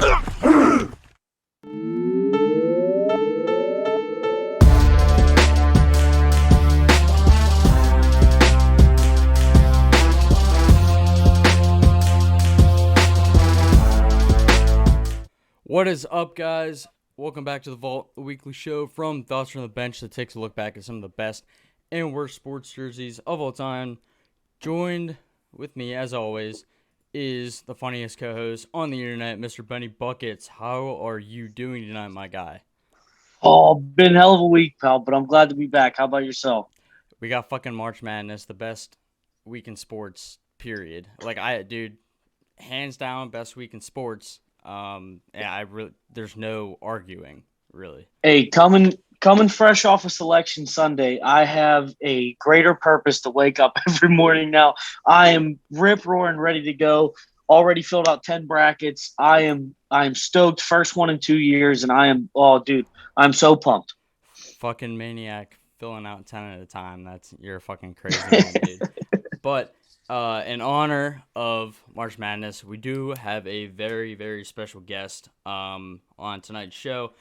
What is up, guys? Welcome back to The Vault, a weekly show from Thoughts from the Bench that takes a look back at some of the best and worst sports jerseys of all time. Joined with me, as always, is the funniest co-host on the internet, Mr. Benny Buckets. How are you doing tonight, my guy? Oh, been a hell of a week, pal, but I'm glad to be back. How about yourself? We got fucking March Madness, the best week in sports, period. Dude, hands down, best week in sports. There's no arguing, really. Hey, coming fresh off of Selection Sunday, I have a greater purpose to wake up every morning now. I am rip-roaring, ready to go. Already filled out 10 brackets. I am stoked. First one in 2 years, and I'm so pumped. Fucking maniac, filling out 10 at a time. You're a fucking crazy man, dude. But in honor of March Madness, we do have a very, very special guest on tonight's show.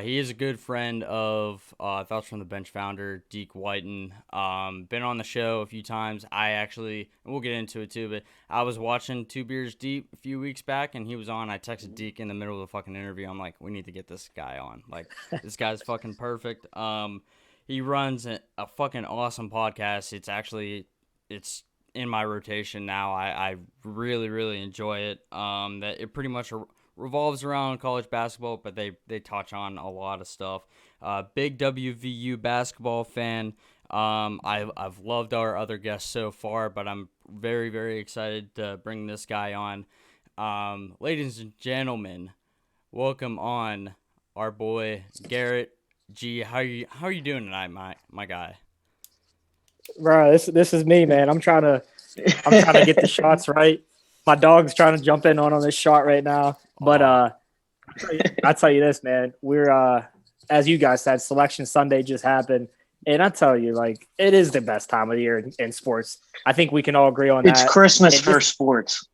He is a good friend of Thoughts from the Bench founder, Deke Whiten. Been on the show a few times. We'll get into it too, but I was watching Two Beers Deep a few weeks back, and he was on. I texted Deke in the middle of the fucking interview. I'm like, we need to get this guy on. Like, this guy's fucking perfect. He runs a fucking awesome podcast. It's in my rotation now. I really, really enjoy it. That it pretty much revolves around college basketball, but they touch on a lot of stuff. Big WVU basketball fan. I've loved our other guests so far, but I'm very, very excited to bring this guy on. Ladies and gentlemen, welcome on our boy Garrett. G, how are you doing tonight, my guy? Bro, this is me, man. I'm trying to get the shots right. My dog's trying to jump in on this shot right now. But I tell you this, man. We're as you guys said, Selection Sunday just happened, and I tell you, like, it is the best time of the year in sports. I think we can all agree on that. It's Christmas for sports.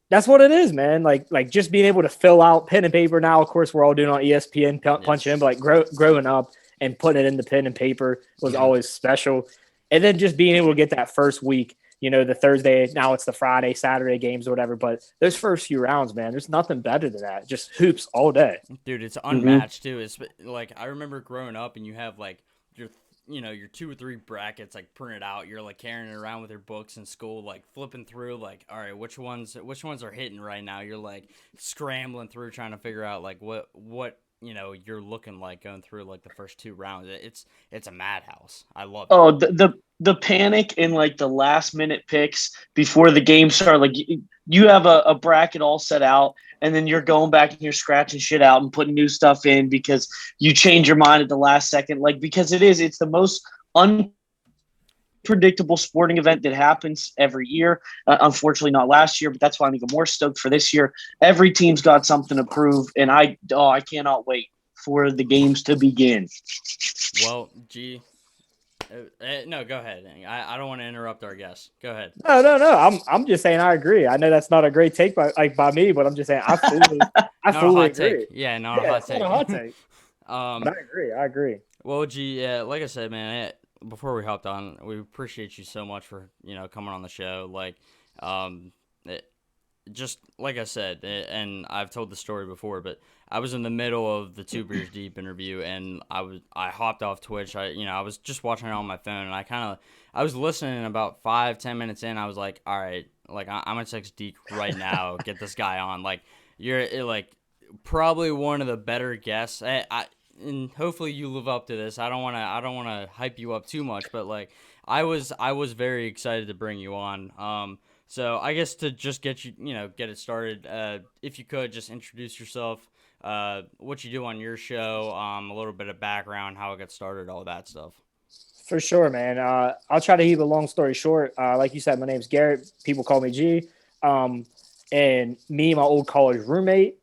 That's what it is, man. Like just being able to fill out pen and paper now. Of course, we're all doing on ESPN, punching in, but like growing up and putting it into pen and paper was always special. And then just being able to get that first week, the Thursday, now it's the Friday, Saturday games or whatever. But those first few rounds, man, there's nothing better than that. Just hoops all day. Dude, it's unmatched too. It's like, I remember growing up and you have like your 2 or 3 brackets like printed out. You're like carrying it around with your books in school, like flipping through, like, all right, which ones are hitting right now? You're like scrambling through trying to figure out like what you're looking like going through like the first 2 rounds. It's a madhouse. I love it. Oh, the panic in like the last minute picks before the game started. Like you have a bracket all set out, and then you're going back and you're scratching shit out and putting new stuff in because you change your mind at the last second. Like, because it's the most unpredictable sporting event that happens every year. Unfortunately, not last year, but that's why I'm even more stoked for this year. Every team's got something to prove, and I cannot wait for the games to begin. Well, G. No, go ahead. I don't want to interrupt our guest. Go ahead. No. I'm just saying I agree. I know that's not a great take by me, but I'm just saying I fully agree. Take. Yeah, not a hot take. Not a hot take. But I agree. Well, G, like I said, man, before we hopped on, we appreciate you so much for coming on the show. Like, just like I said, and I've told the story before, but I was in the middle of the Two Beers Deep interview, and I hopped off Twitch. I was just watching it on my phone, and I was listening. And about 5-10 minutes in, I was like, all right, like I'm gonna text Deke right now, get this guy on. Like, you're like probably one of the better guests. And hopefully you live up to this. I don't wanna hype you up too much, but like I was very excited to bring you on. So I guess to just get it started, if you could just introduce yourself, what you do on your show, a little bit of background, how it got started, all that stuff. For sure, man. I'll try to keep a long story short. Like you said, my name's Garrett. People call me G. And me and my old college roommate,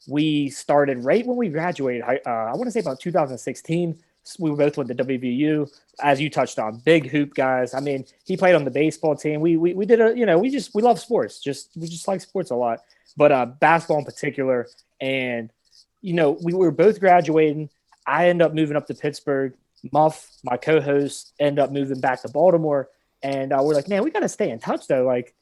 we started right when we graduated. I want to say about 2016. we both went to WVU, as you touched on, big hoop guys. I mean, he played on the baseball team. We did we love sports. We just like sports a lot, but basketball in particular. And we were both graduating. I ended up moving up to Pittsburgh. Muff, my co-host, ended up moving back to Baltimore. And we're like, man, we got to stay in touch though. Like,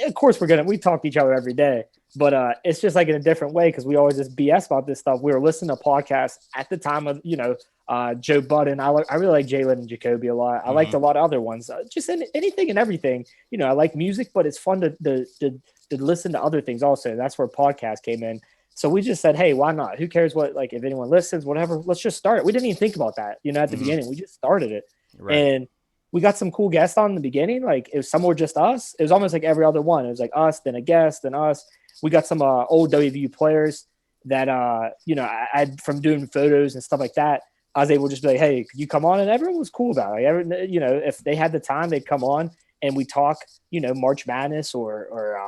of course we talk to each other every day, but it's just like in a different way because we always just BS about this stuff. We were listening to podcasts at the time of, Joe Budden. I really like Jalen and Jacoby a lot. I liked a lot of other ones, just anything and everything. I like music, but it's fun to listen to other things also. That's where podcast came in. So we just said, hey, why not? Who cares what, like, if anyone listens, whatever, let's just start it. We didn't even think about that, at the beginning. We just started it. Right. And we got some cool guests on in the beginning. Like, it was some were just us. It was almost like every other one. It was like us, then a guest, then us. We got some old WVU players that, I from doing photos and stuff like that. I was able to just be like, hey, could you come on? And everyone was cool about it. If they had the time, they'd come on and we talk, March Madness or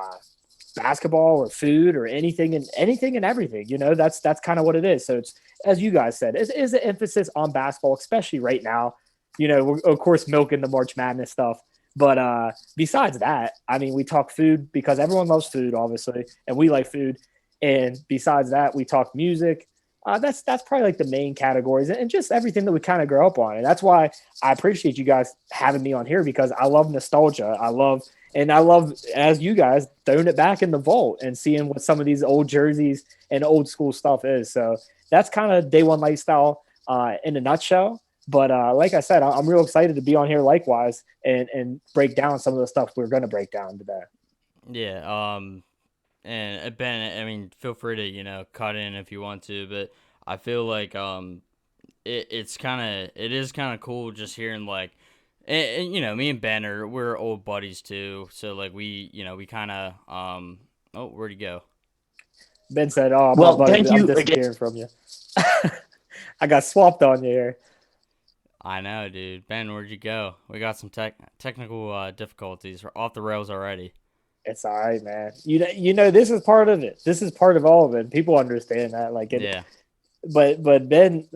basketball or food or anything and everything. That's kind of what it is. So it's, as you guys said, is an emphasis on basketball, especially right now. We're of course milking the March Madness stuff, but besides that, I mean, we talk food because everyone loves food, obviously, and we like food. And besides that, we talk music. That's probably like the main categories and just everything that we kind of grow up on. And that's why I appreciate you guys having me on here because I love nostalgia. I love, as you guys, throwing it back in the vault and seeing what some of these old jerseys and old school stuff is. So that's kind of Day One Lifestyle in a nutshell. But like I said, I'm real excited to be on here likewise and break down some of the stuff we're going to break down today. Yeah. And Ben, I mean, feel free to, cut in if you want to, but I feel like it is kind of cool just hearing like, and me and Ben we're old buddies too. So like we kind of, where'd he go? Ben said, oh, well, thank you. I'm disappearing from you. I got swapped on you here. I know, dude. Ben, where'd you go? We got some technical difficulties. We're off the rails already. It's all right, man. This is part of it. This is part of all of it. People understand that. Yeah. But Ben,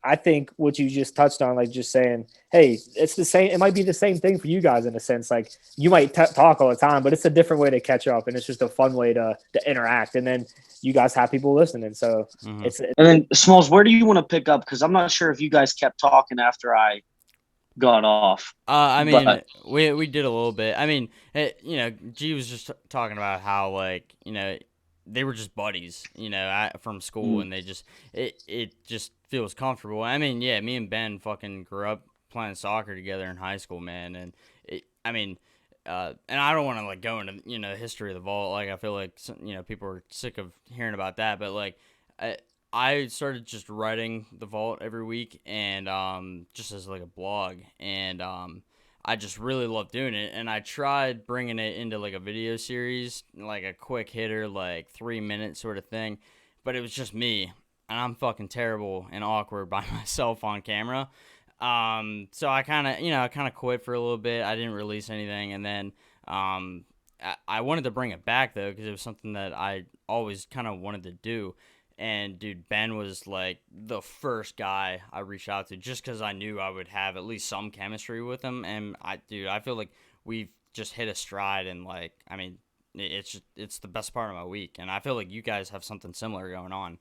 I think what you just touched on, like just saying, hey, it's the same. It might be the same thing for you guys in a sense. Like you might talk all the time, but it's a different way to catch up, and it's just a fun way to interact. And then you guys have people listening. So it's. And then Smalls, where do you want to pick up? Because I'm not sure if you guys kept talking after I got off. I mean, we did a little bit. I mean, G was just talking about how like they were just buddies, from school, and they just it just feels comfortable. I mean, yeah, me and Ben fucking grew up playing soccer together in high school, man, and and I don't want to like go into history of the vault. Like I feel like people are sick of hearing about that, but like I started just writing the vault every week and just as like a blog, and I just really love doing it, and I tried bringing it into like a video series, like a quick hitter, like 3-minute sort of thing, but it was just me, and I'm fucking terrible and awkward by myself on camera. So I kind of quit for a little bit. I didn't release anything, and then I wanted to bring it back though because it was something that I always kind of wanted to do. And, dude, Ben was, like, the first guy I reached out to just because I knew I would have at least some chemistry with him. And, I feel like we've just hit a stride. And, like, I mean, it's the best part of my week. And I feel like you guys have something similar going on.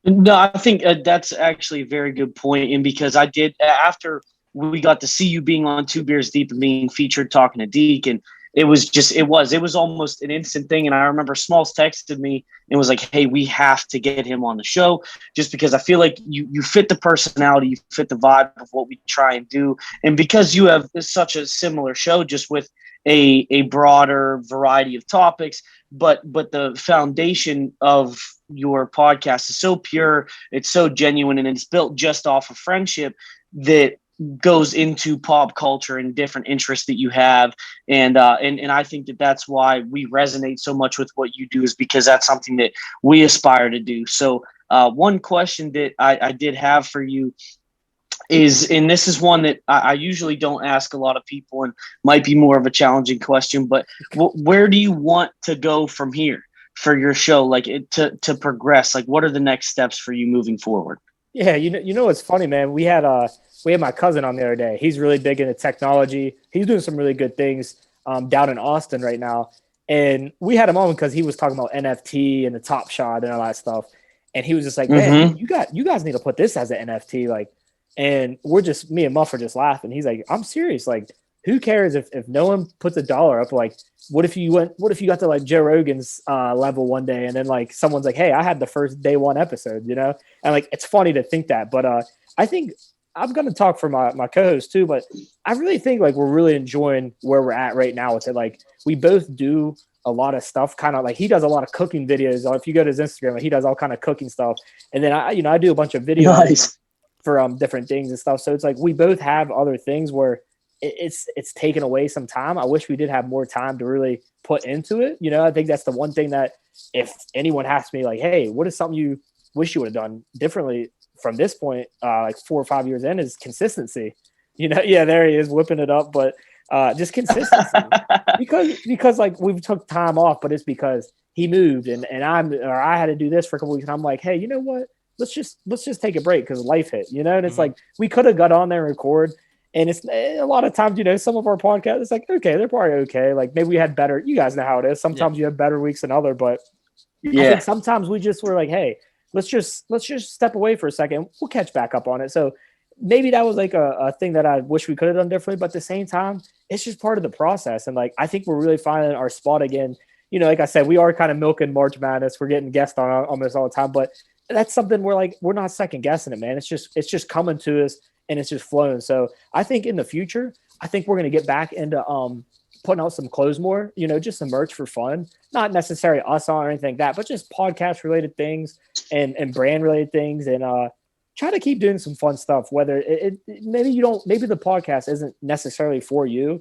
No, I think that's actually a very good point. And because I did, after we got to see you being on Two Beers Deep and being featured talking to Deke, and it was almost an instant thing. And I remember Smalls texted me and was like, hey, we have to get him on the show just because I feel like you fit the personality, you fit the vibe of what we try and do. And because you have such a similar show, just with a broader variety of topics, but the foundation of your podcast is so pure, it's so genuine, and it's built just off of friendship that goes into pop culture and different interests that you have. And I think that's why we resonate so much with what you do, is because that's something that we aspire to do. So one question that I did have for you is, and this is one that I usually don't ask a lot of people and might be more of a challenging question, but where do you want to go from here? for your show, like to progress? Like, what are the next steps for you moving forward? Yeah, you know what's funny, man? We had my cousin on the other day. He's really big into technology. He's doing some really good things down in Austin right now. And we had him on because he was talking about NFT and the Top Shot and all that stuff. And he was just like, man, you guys need to put this as an NFT. Like, and me and Muff are just laughing. He's like, I'm serious. Like, who cares if no one puts $1 up? Like, what if you got to like Joe Rogan's level one day and then like someone's like, hey, I had the first day one episode, you know? And like, it's funny to think that, but I think I'm going to talk for my co-host too, but I really think like we're really enjoying where we're at right now with it. Like, we both do a lot of stuff, kind of like he does a lot of cooking videos. If you go to his Instagram, like, he does all kind of cooking stuff. And then I do a bunch of videos for different things and stuff. So it's like, we both have other things where it's taken away some time. I wish we did have more time to really put into it. You know, I think that's the one thing that if anyone asks me like, hey, what is something you wish you would have done differently from this point, like 4 or 5 years in, is consistency. You know, yeah, there he is whipping it up, but just consistency because like we've took time off, but it's because he moved and I had to do this for a couple weeks and I'm like, hey, you know what? Let's just take a break because life hit, you know? And it's like, we could have got on there and record. And it's a lot of times, you know, some of our podcasts, it's like, okay, they're probably okay. Like maybe we had better, you guys know how it is. Sometimes you have better weeks than other, but I think sometimes we just were like, hey, let's just step away for a second. We'll catch back up on it. So maybe that was like a thing that I wish we could have done differently, but at the same time, it's just part of the process. And like, I think we're really finding our spot again. You know, like I said, we are kind of milking March Madness. We're getting guests on almost all the time, but that's something we're not second guessing it, man. It's just coming to us. And it's just flowing. So I think in the future, I think we're going to get back into putting out some clothes more, you know, just some merch for fun, not necessarily us on or anything like that, but just podcast related things and brand related things and try to keep doing some fun stuff. Whether maybe the podcast isn't necessarily for you,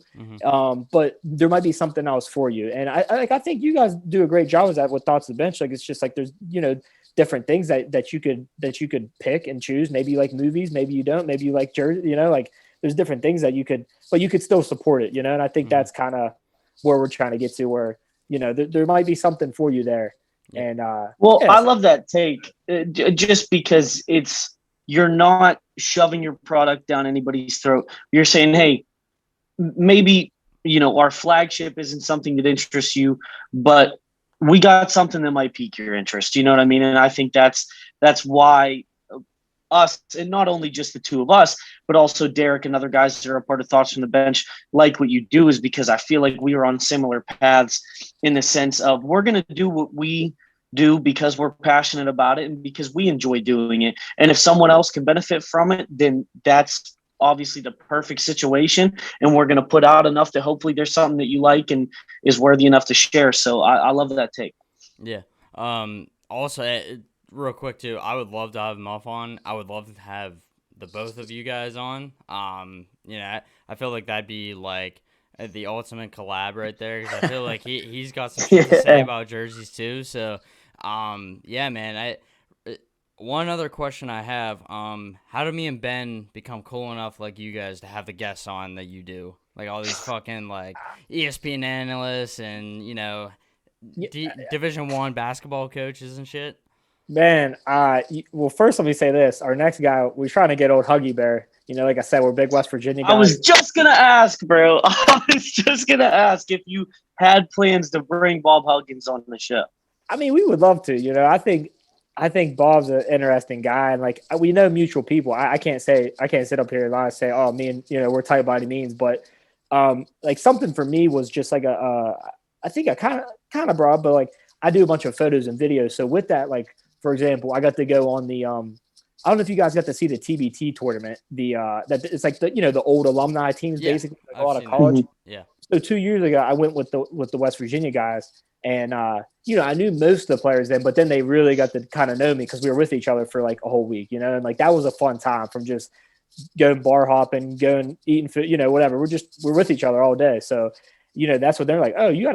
but there might be something else for you. And I think you guys do a great job with that with Thoughts of the Bench. Like, it's just like, there's, you know, different things that you could pick and choose. Maybe you like movies, maybe you don't, maybe you like jersey, you know, like there's different things that you could still support it, you know? And I think that's kind of where we're trying to get to, where, you know, there might be something for you there. And I love that take just because you're not shoving your product down anybody's throat. You're saying, hey, maybe, you know, our flagship isn't something that interests you, but we got something that might pique your interest. You know what I mean? And I think that's why us, and not only just the two of us, but also Derek and other guys that are a part of Thoughts from the Bench, like what you do, is because I feel like we are on similar paths in the sense of we're going to do what we do because we're passionate about it and because we enjoy doing it. And if someone else can benefit from it, then that's obviously the perfect situation, and we're going to put out enough that hopefully there's something that you like and is worthy enough to share. So I love that take. Yeah. Also, real quick too, I would love to have Muff on. I would love to have the both of you guys on. You know, I feel like that'd be like the ultimate collab right there, because I feel like he's got some shit to say about jerseys too. So yeah, man. One other question I have, how do me and Ben become cool enough like you guys to have the guests on that you do? Like all these fucking like ESPN analysts and, you know, Division I basketball coaches and shit. Man, well, first let me say this. Our next guy, we're trying to get old Huggy Bear. You know, like I said, we're big West Virginia guys. I was just going to ask, bro. I was just going to ask if you had plans to bring Bob Huggins on the show. I mean, we would love to. You know, I think Bob's an interesting guy, and like we know mutual people. I can't sit up here and lie and say, oh, me and, you know, we're tight by any means, but like something for me was just like I think I kind of broad, but like I do a bunch of photos and videos. So with that, like for example, I got to go on the I don't know if you guys got to see the TBT tournament. That it's like the, you know, the old alumni teams, basically like a lot of college. Yeah. So 2 years ago, I went with the West Virginia guys. And, you know, I knew most of the players then, but then they really got to kind of know me because we were with each other for like a whole week, you know, and like that was a fun time from just going bar hopping, going eating food, you know, whatever. We're with each other all day. So, you know, that's what they're like, oh, you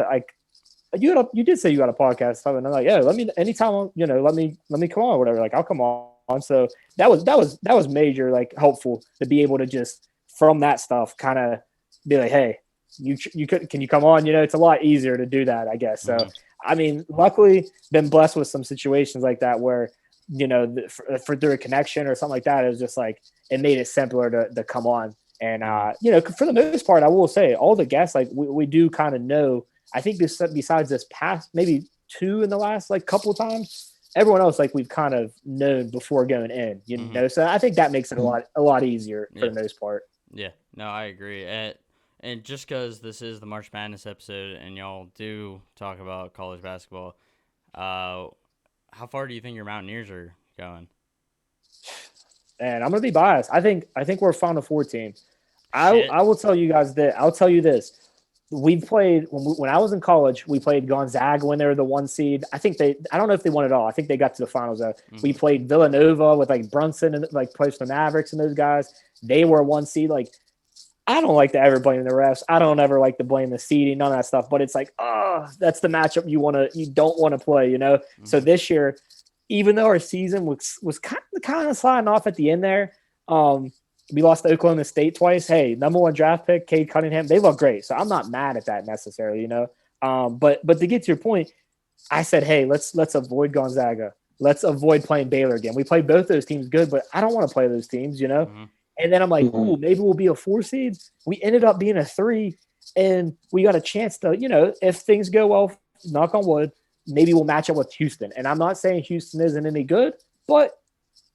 did say you got a podcast. And I'm like, yeah, anytime, you know, let me come on or whatever. Like, I'll come on. So that was major, like helpful to be able to just from that stuff kind of be like, hey, can you come on? You know, it's a lot easier to do that, I guess. So I mean, luckily, been blessed with some situations like that where, for through a connection or something like that, it was just like it made it simpler to come on. And for the most part, I will say all the guests, like we do kind of know. I think besides this past maybe 2 in the last like couple times, everyone else like we've kind of known before going in. So I think that makes it a lot easier for the most part. Yeah, no, I agree. And just because this is the March Madness episode and y'all do talk about college basketball, how far do you think your Mountaineers are going? And I'm gonna be biased. I think we're a Final Four team. I will tell you guys that. I'll tell you this. We played when I was in college. We played Gonzaga when they were the 1 seed. I don't know if they won it all. I think they got to the finals though. Mm-hmm. We played Villanova with like Brunson and like plays for the Mavericks and those guys. They were 1 seed. Like I don't like to ever blame the refs. I don't ever like to blame the seeding, none of that stuff. But it's like, that's the matchup you don't want to play. Mm-hmm. So this year, even though our season was kind of sliding off at the end there, we lost to Oklahoma State twice. Hey, number 1 draft pick, Cade Cunningham. They look great. So I'm not mad at that necessarily, But to get to your point, I said, hey, let's avoid Gonzaga. Let's avoid playing Baylor again. We played both those teams good, but I don't want to play those teams, Mm-hmm. And then I'm like, ooh, maybe we'll be a 4 seed. We ended up being a 3, and we got a chance to, if things go well, knock on wood, maybe we'll match up with Houston. And I'm not saying Houston isn't any good, but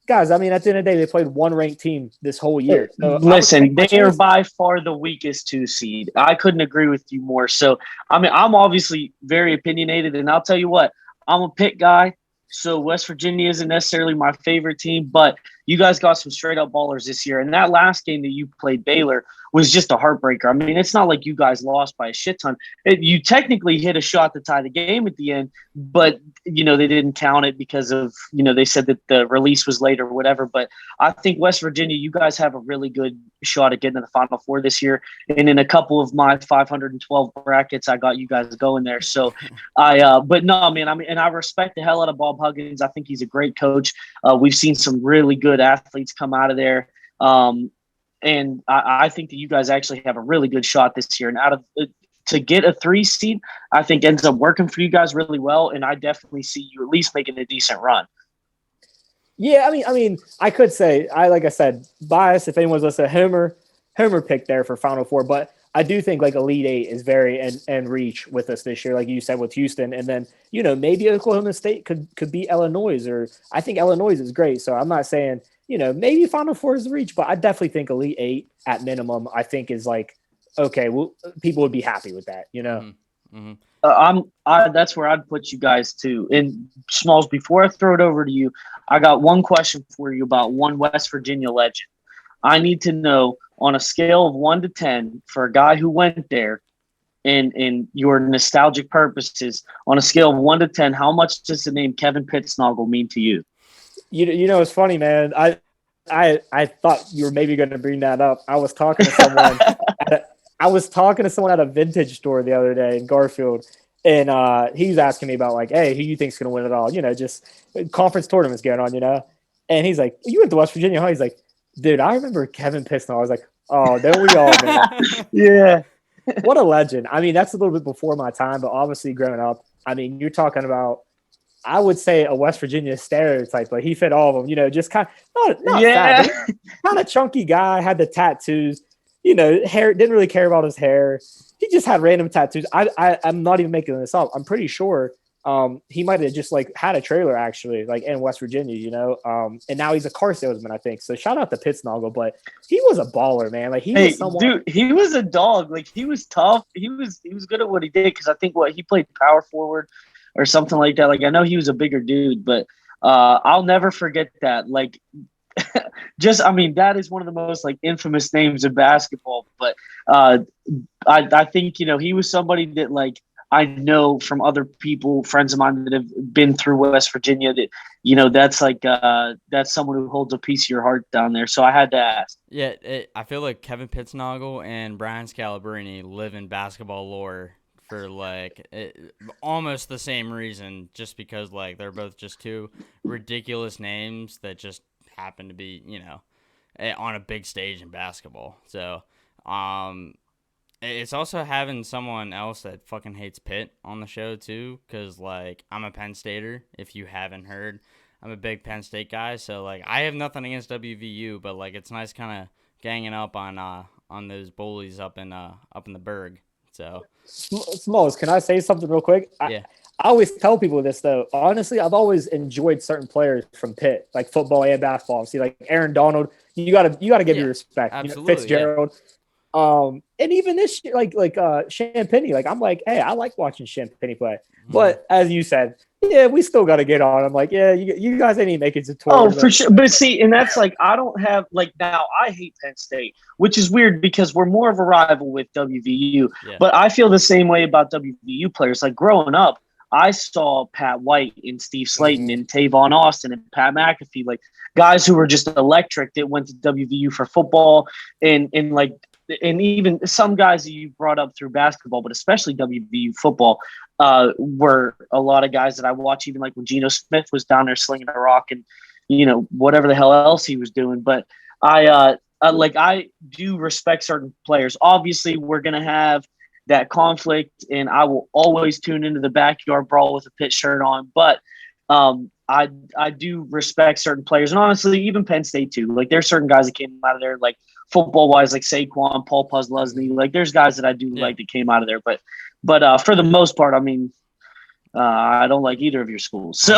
guys, I mean, at the end of the day, they played 1 ranked team this whole year. So listen, they are by far the weakest 2 seed. I couldn't agree with you more. So, I mean, I'm obviously very opinionated, and I'll tell you what, I'm a Pitt guy. So West Virginia isn't necessarily my favorite team, but you guys got some straight up ballers this year. And that last game that you played Baylor was just a heartbreaker. I mean, it's not like you guys lost by a shit ton. You technically hit a shot to tie the game at the end, but, they didn't count it because of, they said that the release was late or whatever. But I think West Virginia, you guys have a really good shot at getting to the Final Four this year. And in a couple of my 512 brackets, I got you guys going there. So but no, man, I mean, and I respect the hell out of Bob Huggins. I think he's a great coach. We've seen some really good athletes come out of there. And I think that you guys actually have a really good shot this year. And to get a 3 seed, I think ends up working for you guys really well. And I definitely see you at least making a decent run. Yeah, I mean, I could say, like I said, bias, if anyone's listening, Homer picked there for Final Four, but I do think like Elite 8 is very and reach with us this year, like you said with Houston, and then maybe Oklahoma State could beat Illinois, or I think Illinois is great. So I'm not saying maybe Final Four is the reach, but I definitely think Elite 8 at minimum. I think is like okay. Well, people would be happy with that, Mm-hmm. That's where I'd put you guys too. And Smalls, before I throw it over to you, I got one question for you about one West Virginia legend. I need to know on a scale of 1 to 10 for a guy who went there in your nostalgic purposes, on a scale of 1 to 10, how much does the name Kevin Pittsnogle mean to you? It's funny, man. I thought you were maybe going to bring that up. I was talking to someone at a vintage store the other day in Garfield, and he was asking me about like, hey, who you think's going to win it all? Just conference tournaments going on, And he's like, you went to West Virginia, huh? He's like, dude, I remember Kevin Pittsnogle. I was like, oh, don't we all, man? Yeah. What a legend. I mean, that's a little bit before my time, but obviously growing up, I mean, you're talking about, I would say a West Virginia stereotype, but he fit all of them, just kind of, not fat, kind of chunky guy, had the tattoos, hair, didn't really care about his hair. He just had random tattoos. I'm not even making this up. I'm pretty sure he might have just like had a trailer actually, like in West Virginia, and now he's a car salesman, I think. So shout out to Pittsnogle, but he was a baller, man. Like was someone. Dude, he was a dog. Like he was tough. He was good at what he did because I think he played power forward or something like that. Like I know he was a bigger dude, but I'll never forget that. Like that is one of the most like infamous names in basketball. But I think he was somebody that like. I know from other people, friends of mine that have been through West Virginia that, that's like, that's someone who holds a piece of your heart down there. So I had to ask. Yeah. I feel like Kevin Pittsnogle and Brian Scalabrine live in basketball lore for like almost the same reason, just because like they're both just two ridiculous names that just happen to be, on a big stage in basketball. So, It's also having someone else that fucking hates Pitt on the show too, because like I'm a Penn Stater. If you haven't heard, I'm a big Penn State guy. So like I have nothing against WVU, but like it's nice kind of ganging up on those bullies up in the Berg. So Smalls, can I say something real quick? yeah, I always tell people this though. Honestly, I've always enjoyed certain players from Pitt, like football and basketball. See, like Aaron Donald, you gotta give yeah, your respect. absolutely, Fitzgerald, and even this year, like Champagny. Like I'm like, hey, I like watching Champagny play. But as you said, yeah, we still got to get on. I'm like, yeah, you guys ain't even making it to 12. Oh, for sure. But see, and that's like, I don't have, like, now I hate Penn State, which is weird because we're more of a rival with WVU. Yeah. But I feel the same way about WVU players. Like, growing up, I saw Pat White and Steve Slayton and Tavon Austin and Pat McAfee, like guys who were just electric that went to WVU for football and even some guys that you brought up through basketball, but especially WVU football, were a lot of guys that I watch, even like when Geno Smith was down there slinging a rock and, whatever the hell else he was doing. But I do respect certain players. Obviously, we're going to have that conflict, and I will always tune into the backyard brawl with a Pitt shirt on. But I do respect certain players, and honestly, even Penn State too. Like there's certain guys that came out of there, like football wise, like Saquon, Paul Puzzlesny. Like there's guys that I do like that came out of there, but for the most part, I mean, I don't like either of your schools. So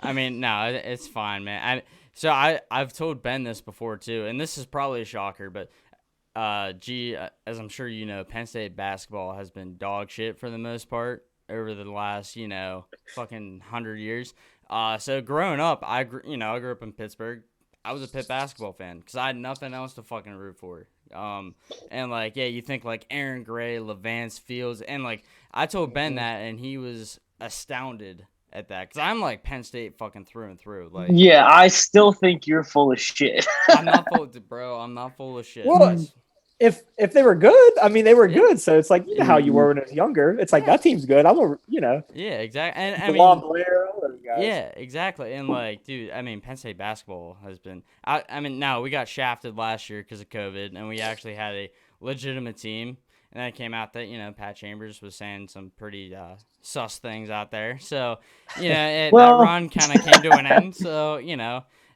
I mean, no, it's fine, man. I've told Ben this before too, and this is probably a shocker, but as I'm sure you know, Penn State basketball has been dog shit for the most part over the last, fucking 100 years. So growing up, I grew up in Pittsburgh. I was a Pitt basketball fan because I had nothing else to fucking root for. And like, yeah, you think like Aaron Gray, Levance Fields, and like I told Ben that, and he was astounded at that because I'm like Penn State fucking through and through. Like, yeah, I still think you're full of shit. I'm not full of shit. Well, if they were good, I mean, they were good. So it's like, you know how you were when I was younger. It's like, that team's good. Yeah, exactly. And I mean, Blair, all those guys. Yeah, exactly. And like, dude, I mean, Penn State basketball has been, I mean, now we got shafted last year because of COVID, and we actually had a legitimate team. And then it came out that, Pat Chambers was saying some pretty sus things out there. So, that run kind of came to an end. So,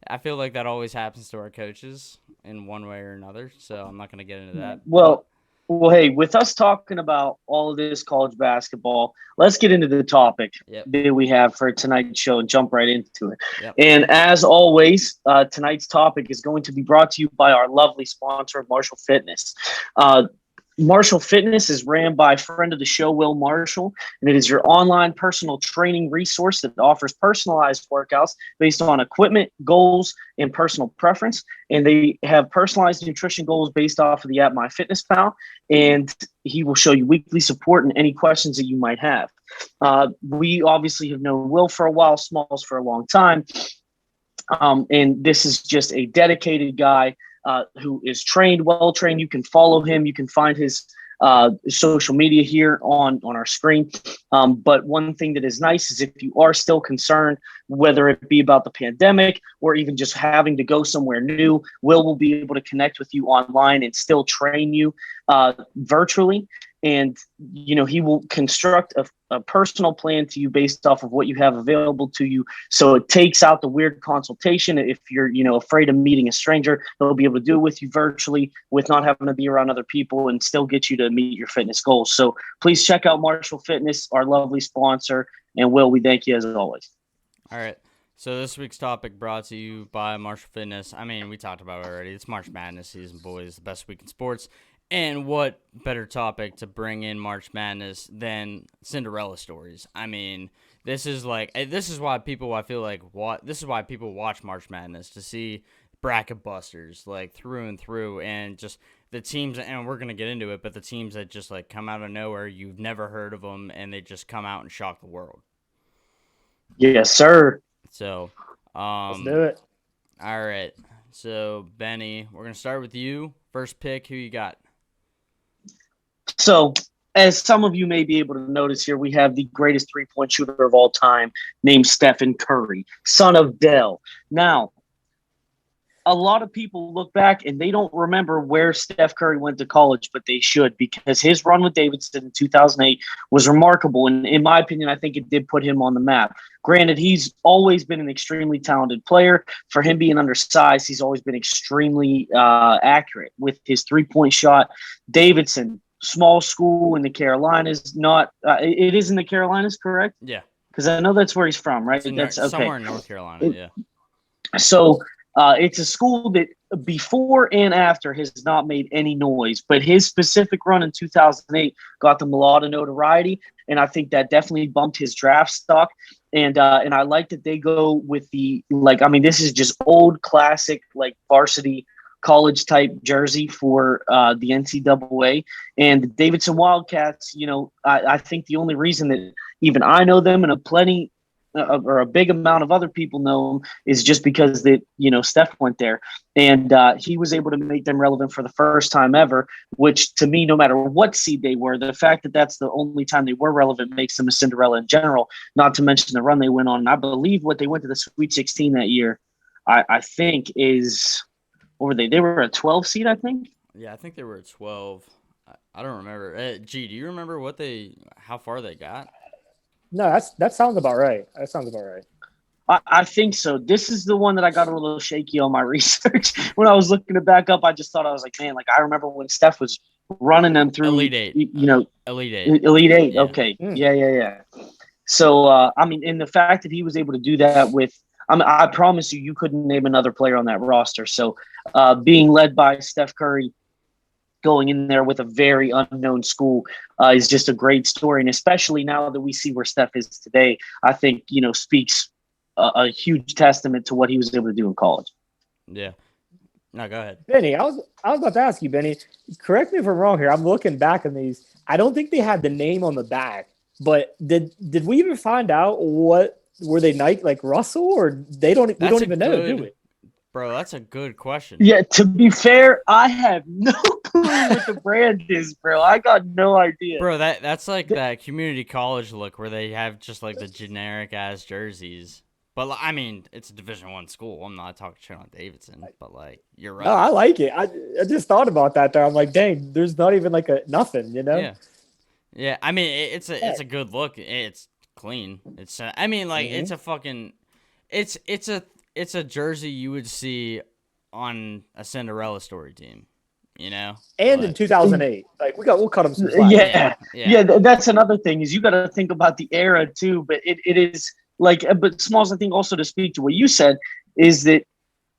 I feel like that always happens to our coaches in one way or another. So I'm not going to get into that. Well, hey, with us talking about all of this college basketball, let's get into the topic that we have for tonight's show and jump right into it. Yep. And as always, tonight's topic is going to be brought to you by our lovely sponsor, Marshall Fitness. Marshall Fitness is ran by a friend of the show, Will Marshall, and it is your online personal training resource that offers personalized workouts based on equipment, goals, and personal preference. And they have personalized nutrition goals based off of the app MyFitnessPal, and he will show you weekly support and any questions that you might have. We obviously have known Will for a while, Smalls for a long time, and this is just a dedicated guy who is well trained. You can follow him. You can find his social media here on our screen. But one thing that is nice is if you are still concerned, whether it be about the pandemic or even just having to go somewhere new, Will be able to connect with you online and still train you virtually. And, he will construct a personal plan to you based off of what you have available to you. So it takes out the weird consultation. If you're, afraid of meeting a stranger, they'll be able to do it with you virtually with not having to be around other people and still get you to meet your fitness goals. So please check out Marshall Fitness, our lovely sponsor. And Will, we thank you as always. All right. So this week's topic brought to you by Marshall Fitness. I mean, we talked about it already. It's March Madness season, boys. The best week in sports. And what better topic to bring in March Madness than Cinderella stories? I mean, this is why people watch March Madness, to see bracket busters like through and through, and just the teams, and we're going to get into it, but the teams that just like come out of nowhere, you've never heard of them, and they just come out and shock the world. Yes, sir. So, let's do it. All right. So, Benny, we're going to start with you. First pick, who you got? So, as some of you may be able to notice here, we have the greatest three-point shooter of all time named Stephen Curry, son of Dell. Now, a lot of people look back and they don't remember where Steph Curry went to college, but they should, because his run with Davidson in 2008 was remarkable. And in my opinion, I think it did put him on the map. Granted, he's always been an extremely talented player. For him being undersized, he's always been extremely accurate with his three-point shot. Davidson, small school in the Carolinas, not it is in the Carolinas, correct? Yeah. Because I know that's where he's from, right? That's okay. Somewhere in North Carolina, yeah. So it's a school that before and after has not made any noise, but his specific run in 2008 got them a lot of notoriety, and I think that definitely bumped his draft stock. And I like that they go with the this is just old classic varsity college type jersey for the NCAA and the Davidson Wildcats. I think the only reason that even I know them and a big amount of other people know him is just because Steph went there, and he was able to make them relevant for the first time ever, which to me, no matter what seed they were, the fact that that's the only time they were relevant makes them a Cinderella in general, not to mention the run they went on. And I believe what they went to the Sweet 16 that year, I think is, what were they? They were a 12 seed, I think. Yeah, I think they were a 12. I don't remember. Do you remember how far they got? No, that sounds about right. I think so. This is the one that I got a little shaky on my research. When I was looking it back up, I just thought, I was like, man, I remember when Steph was running them through Elite Eight. Elite Eight. Yeah. Okay. Yeah. So, and the fact that he was able to do that I promise you couldn't name another player on that roster. So, being led by Steph Curry, going in there with a very unknown school is just a great story. And especially now that we see where Steph is today, I think, speaks a huge testament to what he was able to do in college. Yeah. No, go ahead. Benny, I was about to ask you, Benny, correct me if I'm wrong here. I'm looking back on these. I don't think they had the name on the back, but did we even find out what were they Nike like Russell, or we don't even know, do we? Bro, that's a good question. Yeah, to be fair, I have no clue what the brand is, bro. I got no idea. Bro, that's like that community college look where they have just like the generic ass jerseys. But I mean, it's a Division I school. I'm not talking shit on Davidson, but you're right. No, I like it. I just thought about that though. I'm like, dang, there's not even like a nothing, Yeah. Yeah, I mean, it's a good look. It's clean. It's it's a fucking it's a jersey you would see on a Cinderella Story team, And in 2008, we'll cut them some slack. Yeah. That's another thing is you got to think about the era too. But it is but Smalls, I think also to speak to what you said is that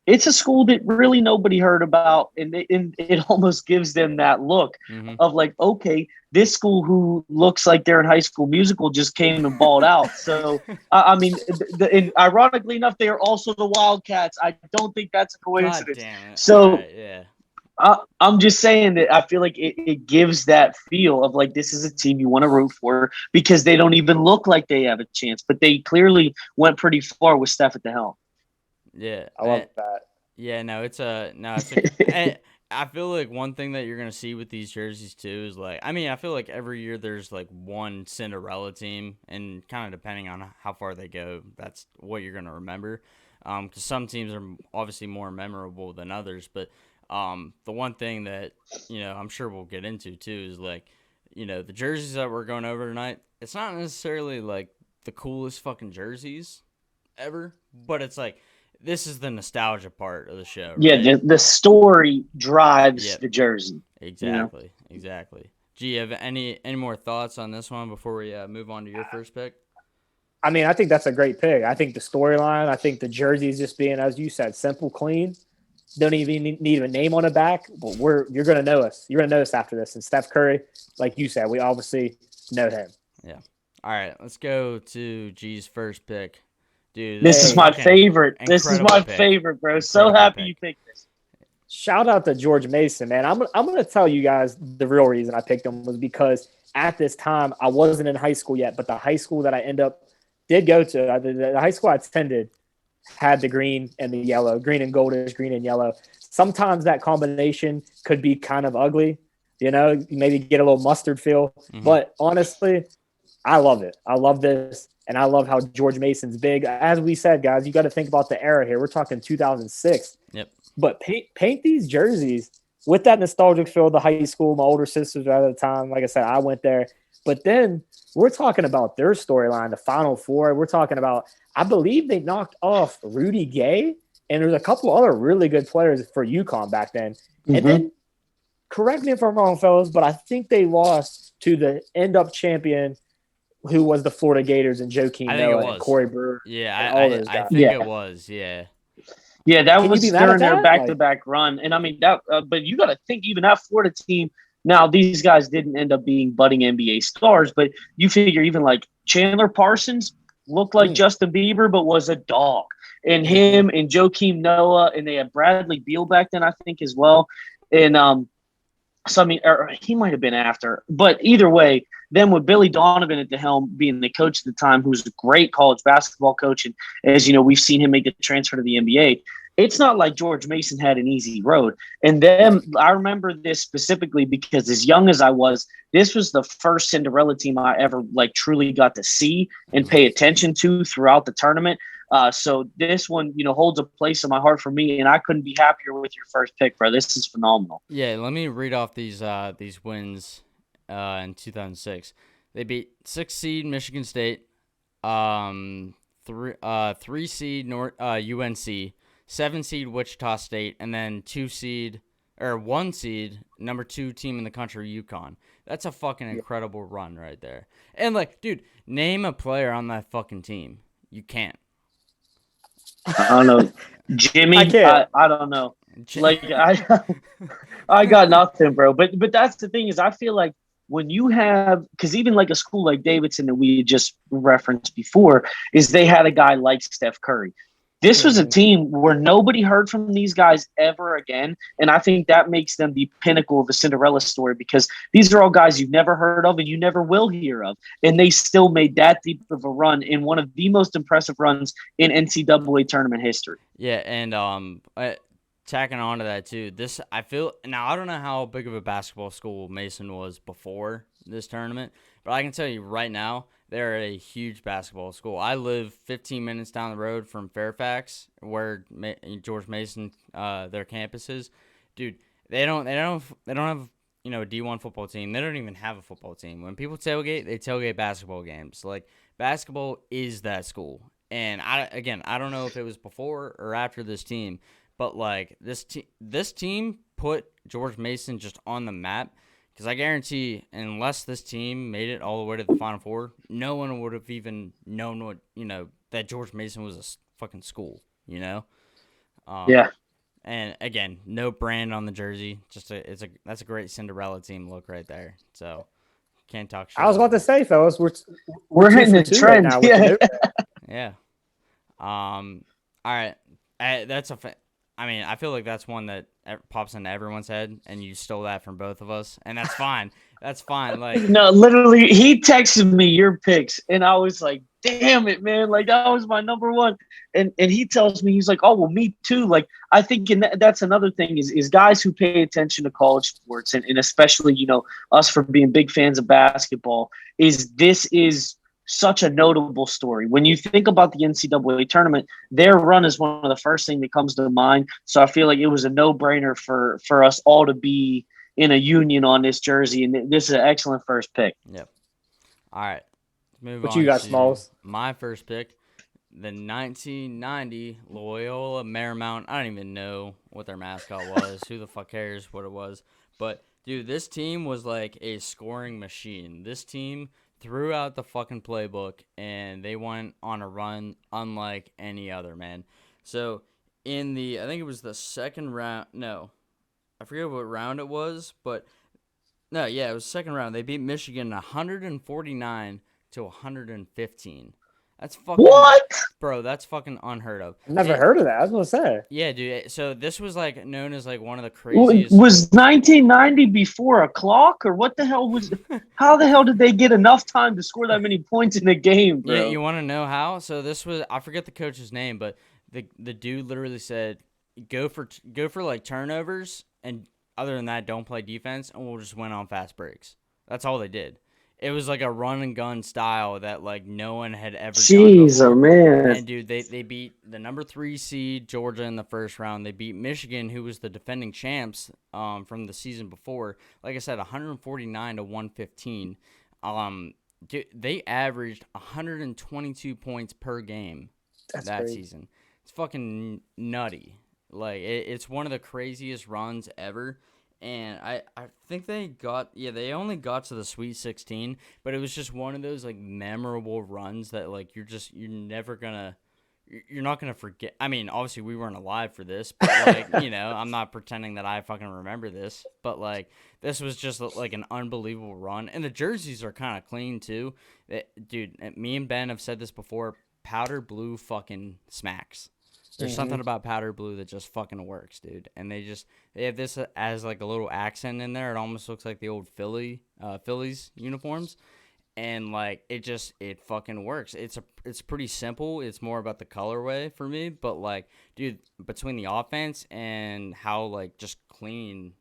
it's a school that really nobody heard about, and it almost gives them that look of okay, this school who looks like they're in High School Musical just came and balled out. So, and ironically enough, they are also the Wildcats. I don't think that's a coincidence. God damn it. So, right, yeah. I'm just saying that I feel like it gives that feel of this is a team you want to root for because they don't even look like they have a chance, but they clearly went pretty far with Steph at the helm. Yeah, I love that. Yeah, I feel like one thing that you're gonna see with these jerseys too is I feel like every year there's one Cinderella team, and kind of depending on how far they go, that's what you're gonna remember. Because some teams are obviously more memorable than others, but the one thing that I'm sure we'll get into too is the jerseys that we're going over tonight. It's not necessarily the coolest fucking jerseys ever, but it's this is the nostalgia part of the show. Right? Yeah, the story drives the jersey. Exactly. Do you have any more thoughts on this one before we move on to your first pick? I mean, I think that's a great pick. I think the storyline, I think the jerseys just being, as you said, simple, clean. Don't even need a name on the back, but you're going to know us. You're going to know us after this. And Steph Curry, like you said, we obviously know him. Yeah. All right, let's go to G's first pick. Dude, this is my favorite. This is my pick. Favorite, bro. Incredible so happy pick. You picked this. Shout out to George Mason, man. I'm going to tell you guys the real reason I picked him was because at this time I wasn't in high school yet, but the high school that I did go to, the high school I attended had the green and the yellow, green and goldish, green and yellow. Sometimes that combination could be kind of ugly, maybe get a little mustard feel. Mm-hmm. But honestly, I love it. I love this. And I love how George Mason's big. As we said, guys, you got to think about the era here. We're talking 2006. Yep. But paint these jerseys with that nostalgic feel of the high school. My older sisters were at the time. Like I said, I went there. But then we're talking about their storyline, the Final Four. We're talking about, I believe they knocked off Rudy Gay, and there's a couple other really good players for UConn back then. Mm-hmm. And then, correct me if I'm wrong, fellas, but I think they lost to the end-up champion, who was the Florida Gators, and Joakim Noah and Corey Brewer. Yeah, I think it was. Yeah. Yeah, that was during their back-to-back like, run. And I mean, that. But you got to think, even that Florida team, now these guys didn't end up being budding NBA stars, but you figure even like Chandler Parsons looked like Justin Bieber, but was a dog. And him and Joakim Noah, and they had Bradley Beal back then, I think, as well. And so I mean, or he might have been after, but either way, then with Billy Donovan at the helm, being the coach at the time, who's a great college basketball coach, and as you know, we've seen him make the transfer to the NBA. It's not like George Mason had an easy road. And then I remember this specifically because as young as I was, this was the first Cinderella team I ever like truly got to see and pay attention to throughout the tournament. So this one, you know, holds a place in my heart for me, and I couldn't be happier with your first pick, bro. This is phenomenal. Yeah, let me read off these wins in 2006. They beat 6 seed Michigan State, 3 seed UNC, 7 seed Wichita State, and then 1 seed number 2 team in the country, UConn. That's a fucking incredible run right there. And like, dude, name a player on that fucking team. You can't. I don't know, Jimmy. I don't know. Like I got nothing, bro. But that's the thing is, I feel like when you have, because even like a school like Davidson that we just referenced before, is they had a guy like Steph Curry. This was a team where nobody heard from these guys ever again, and I think that makes them the pinnacle of a Cinderella story because these are all guys you've never heard of and you never will hear of, and they still made that deep of a run in one of the most impressive runs in NCAA tournament history. Yeah, and tacking on to that too, I don't know how big of a basketball school Mason was before this tournament, but I can tell you right now, they're a huge basketball school. I live 15 minutes down the road from Fairfax, where George Mason, their campus is. Dude, they don't have a D1 football team. They don't even have a football team. When people tailgate, they tailgate basketball games. Like, basketball is that school. And I don't know if it was before or after this team, but like this team put George Mason just on the map. Because I guarantee, unless this team made it all the way to the Final Four, no one would have even known that George Mason was a fucking school, you know? Yeah. And again, no brand on the jersey. That's a great Cinderella team look right there. So can't talk shit. I was about to say, fellas, we're hitting the trend now. Yeah. Yeah. All right. I feel like that's one that pops into everyone's head, and you stole that from both of us, and that's fine. That's fine. Like, no, literally, he texted me your picks, and I was like, "Damn it, man! Like that was my number one." And he tells me, he's like, "Oh, well, me too." Like I think, that's another thing is guys who pay attention to college sports, and especially us for being big fans of basketball. This is such a notable story. When you think about the NCAA tournament, their run is one of the first thing that comes to mind. So I feel like it was a no-brainer for us all to be in a union on this jersey, and this is an excellent first pick. Yep. All right. Let's move what on you got, to Smalls? My first pick, the 1990 Loyola Marymount. I don't even know what their mascot was. Who the fuck cares what it was? But, dude, this team was like a scoring machine. This team threw out the fucking playbook, and they went on a run unlike any other, man. So, I think it was the second round. No, I forget what round it was, but no, yeah, it was second round. They beat Michigan 149 to 115. That's fucking what, bro? That's fucking unheard of. Never heard of that. I was gonna say. Yeah, dude. So this was like known as like one of the craziest. Was 1990 before a clock, or what the hell was? How the hell did they get enough time to score that many points in a game, bro? Yeah, you want to know how? So this was, I forget the coach's name, but the dude literally said, go for like turnovers, and other than that, don't play defense, and we'll just win on fast breaks. That's all they did. It was like a run and gun style that like no one had ever done Jeez, before. oh man. And dude, they beat the number 3 seed Georgia in the first round. They beat Michigan, who was the defending champs from the season before. Like I said, 149 to 115. Dude, they averaged 122 points per game that season. It's fucking nutty. Like it's one of the craziest runs ever. And I think they only got to the Sweet 16, but it was just one of those like memorable runs that like you're not gonna forget. I mean, obviously we weren't alive for this, but like I'm not pretending that I fucking remember this, but like this was just like an unbelievable run, and the jerseys are kind of clean too. Dude, me and Ben have said this before. Powder blue fucking smacks. There's something about powder blue that just fucking works, dude. And they have this as like a little accent in there. It almost looks like the old Phillies uniforms. And like it fucking works. It's pretty simple. It's more about the colorway for me, but like, dude, between the offense and how like just clean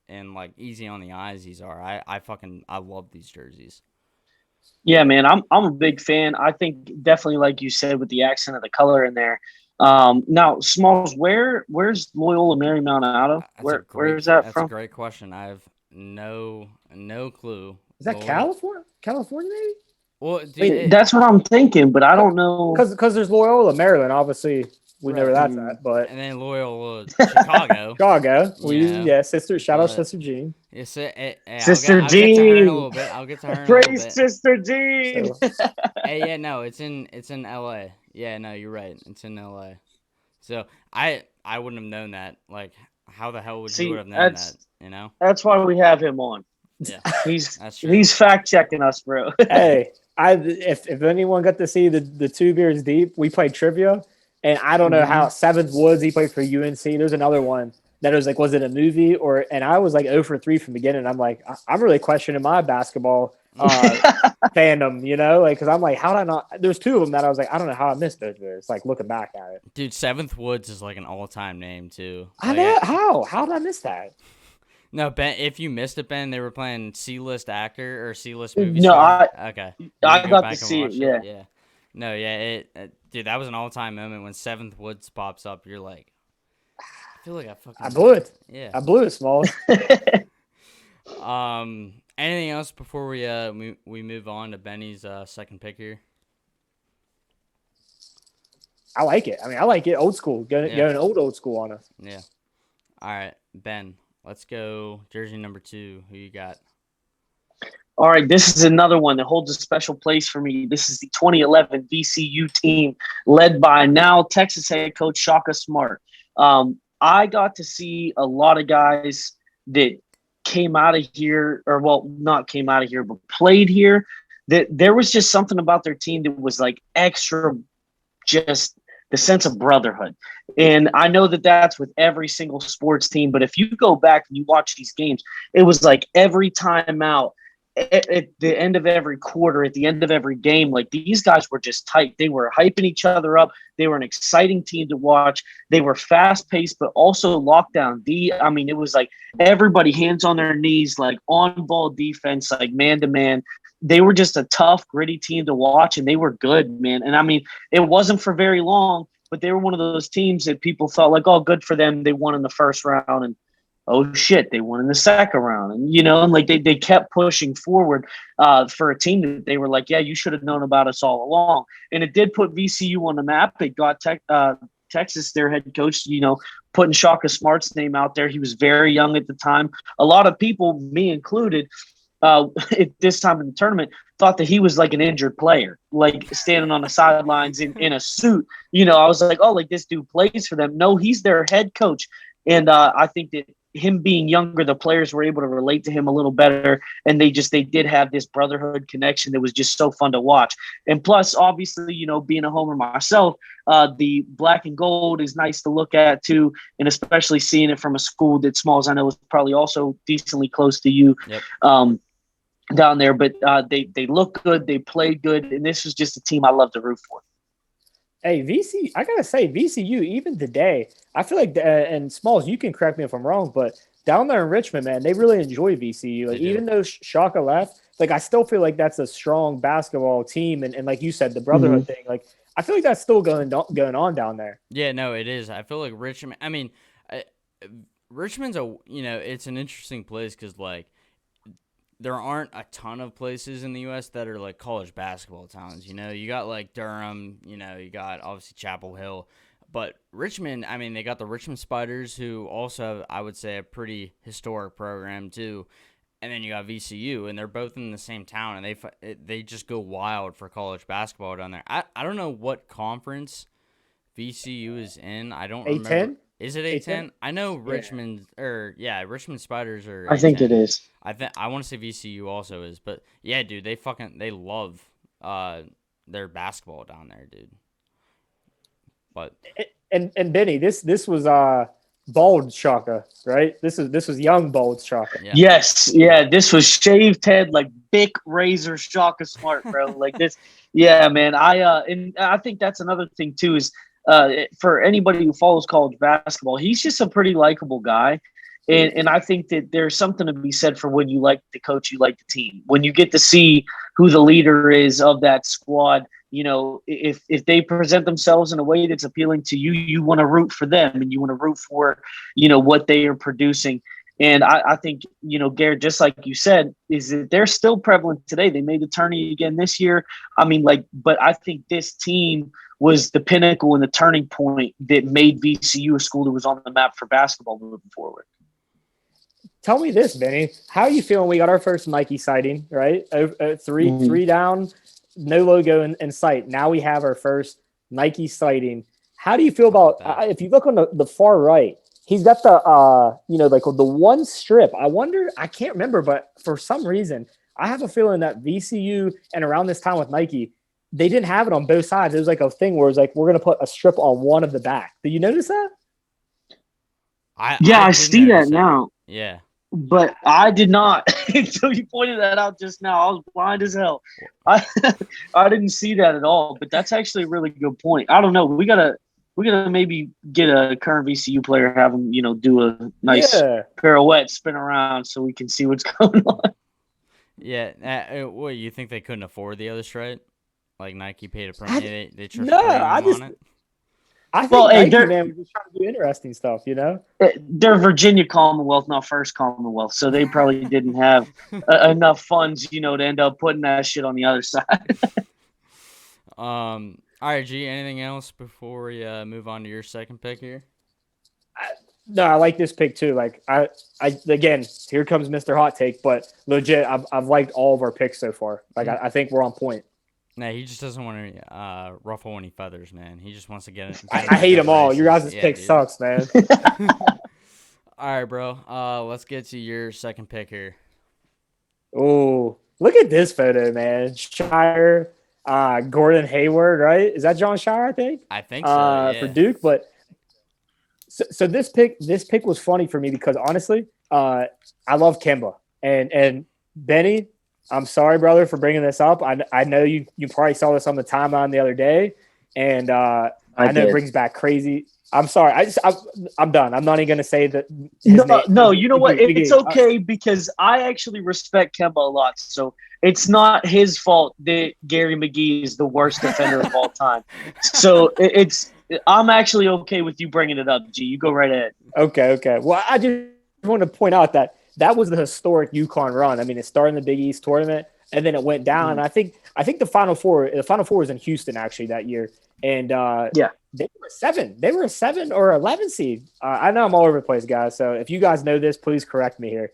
and like easy on the eyes these are, I love these jerseys. Yeah, man, I'm a big fan. I think definitely, like you said, with the accent of the color in there. Now, Smalls, where's Loyola Marymount out of? Where is that from? That's a great question. I have no clue. Is that California? California, maybe? Well, dude, that's what I'm thinking, but I don't know. Because there's Loyola, Maryland, obviously. We know where that's at, but and then Loyola, Chicago. Chicago. Sister. Shout out Sister Jean. Sister Jean. I'll get to her in a little bit. Praise Sister Jean. So, no, it's in L.A. Yeah, no, you're right. It's in L.A. So I wouldn't have known that. Like, how the hell would you have known that? You know. That's why we have him on. Yeah, he's fact checking us, bro. Hey, if anyone got to see the 2 beers deep, we played trivia. And I don't know how Seventh Woods, he played for UNC. There's another one that was it a movie and I was like 0 for 3 from the beginning. I'm like, I'm really questioning my basketball fandom, like, cause I'm like, how did I not, there's 2 of them that I was like, I don't know how I missed those. It's like looking back at it. Dude, Seventh Woods is like an all time name too. I know. How did I miss that? No, Ben, if you missed it, Ben, they were playing C-list actor or C-list movie. No, I got to see it. Yeah. No, yeah, dude, that was an all-time moment when Seventh Woods pops up. You're like, I feel like I blew it. Yeah, I blew it, Small. Anything else before we move on to Benny's second pick here? I like it. I like it old school. Going old school on us. Yeah. All right, Ben, let's go jersey number 2. Who you got? All right, this is another one that holds a special place for me. This is the 2011 VCU team led by now Texas head coach Shaka Smart. I got to see a lot of guys that came out of here, not came out of here, but played here. That there was just something about their team that was like extra, just the sense of brotherhood. And I know that that's with every single sports team, but if you go back and you watch these games, it was like every time out, at the end of every quarter, at the end of every game, like these guys were just tight. They were hyping each other up. They were an exciting team to watch. They were fast paced, but also lockdown D. I mean, it was like everybody hands on their knees, like on ball defense, like man to man. They were just a tough, gritty team to watch, and they were good, man. And I mean, it wasn't for very long, but they were one of those teams that people thought like, oh, good for them. They won in the first round, and oh shit, they won in the second round. And, and like they kept pushing forward for a team that they were like, yeah, you should have known about us all along. And it did put VCU on the map. It got Texas, their head coach, putting Shaka Smart's name out there. He was very young at the time. A lot of people, me included, at this time in the tournament, thought that he was like an injured player, like standing on the sidelines in a suit. I was like, oh, like this dude plays for them. No, he's their head coach. And I think that him being younger, the players were able to relate to him a little better. And they did have this brotherhood connection that was just so fun to watch. And plus, obviously, being a homer myself, the black and gold is nice to look at too. And especially seeing it from a school that Smalls, I know, is probably also decently close to you. Yep. Down there. But they look good. They play good. And this was just a team I love to root for. Hey, I gotta say, VCU, even today, I feel like, and Smalls, you can correct me if I'm wrong, but down there in Richmond, man, they really enjoy VCU. Like, even though Shaka left, like I still feel like that's a strong basketball team, and like you said, the brotherhood thing. Like I feel like that's still going on down there. Yeah, no, it is. I feel like Richmond. I mean, Richmond's it's an interesting place because like there aren't a ton of places in the U.S. that are like college basketball towns. You got like Durham. You got obviously Chapel Hill. But Richmond, I mean, they got the Richmond Spiders, who also have, I would say, a pretty historic program too. And then you got VCU, and they're both in the same town, and they just go wild for college basketball down there. I don't know what conference VCU is in. I don't remember. A10? Is it A10? I know Richmond, Richmond Spiders are I think A10. it is. I want to say VCU also is, but yeah, dude, they love their basketball down there, dude. But and Benny, this was bald Shaka, right? This was young bald Shaka. Yeah. Yes, yeah. This was shaved head, like big razor Shaka Smart, bro. Like this, yeah, man. I think that's another thing too is for anybody who follows college basketball, he's just a pretty likable guy. And I think that there's something to be said for when you like the coach, you like the team. When you get to see who the leader is of that squad, if they present themselves in a way that's appealing to you, you want to root for them and you want to root for, what they are producing. And I think, Garrett, just like you said, is that they're still prevalent today. They made the tourney again this year. I mean, but I think this team was the pinnacle and the turning point that made VCU a school that was on the map for basketball moving forward. Tell me this, Benny. How are you feeling? We got our first Nike sighting, right? Three down, no logo in sight. Now we have our first Nike sighting. How do you feel about if you look on the far right? He's got the like the one strip. I can't remember, but for some reason, I have a feeling that VCU and around this time with Nike, they didn't have it on both sides. It was like a thing where it's like we're gonna put a strip on one of the back. Did you notice that? I see that now. Yeah. But I did not until you pointed that out just now. I was blind as hell. I didn't see that at all. But that's actually a really good point. I don't know. We gotta maybe get a current VCU player, have him do a nice pirouette, spin around, so we can see what's going on. Yeah. What, you think they couldn't afford the other stripe? Like Nike paid a premium. They charged on it. I think Nike, man, was just trying to do interesting stuff, They're Virginia Commonwealth, not First Commonwealth, so they probably didn't have enough funds, to end up putting that shit on the other side. All right, G, anything else before we move on to your second pick here? No, I like this pick too. Like I again, here comes Mr. Hot Take, but legit, I've liked all of our picks so far. Like I think we're on point. No, he just doesn't want to ruffle any feathers, man. He just wants to get it. I hate them all. Your guys' pick sucks, man. All right, bro. Let's get to your second pick here. Oh, look at this photo, man. Shire, Gordon Hayward, right? Is that John Shire? I think so. Yeah. For Duke, but so this pick was funny for me because honestly, I love Kemba and Benny. I'm sorry, brother, for bringing this up. I know you probably saw this on the timeline the other day, and I know it brings back crazy. I'm sorry. I'm done. I'm not even going to say that. No, you know what? It's okay because I actually respect Kemba a lot. So it's not his fault that Gary McGee is the worst defender of all time. So I'm actually okay with you bringing it up, G. You go right ahead. Okay. Well, I just want to point out that was the historic UConn run. I mean, it started in the Big East tournament, and then it went down. Mm-hmm. I think the Final Four was in Houston actually that year, and they were 7. They were a 7 or 11 seed. I know I'm all over the place, guys. So if you guys know this, please correct me here.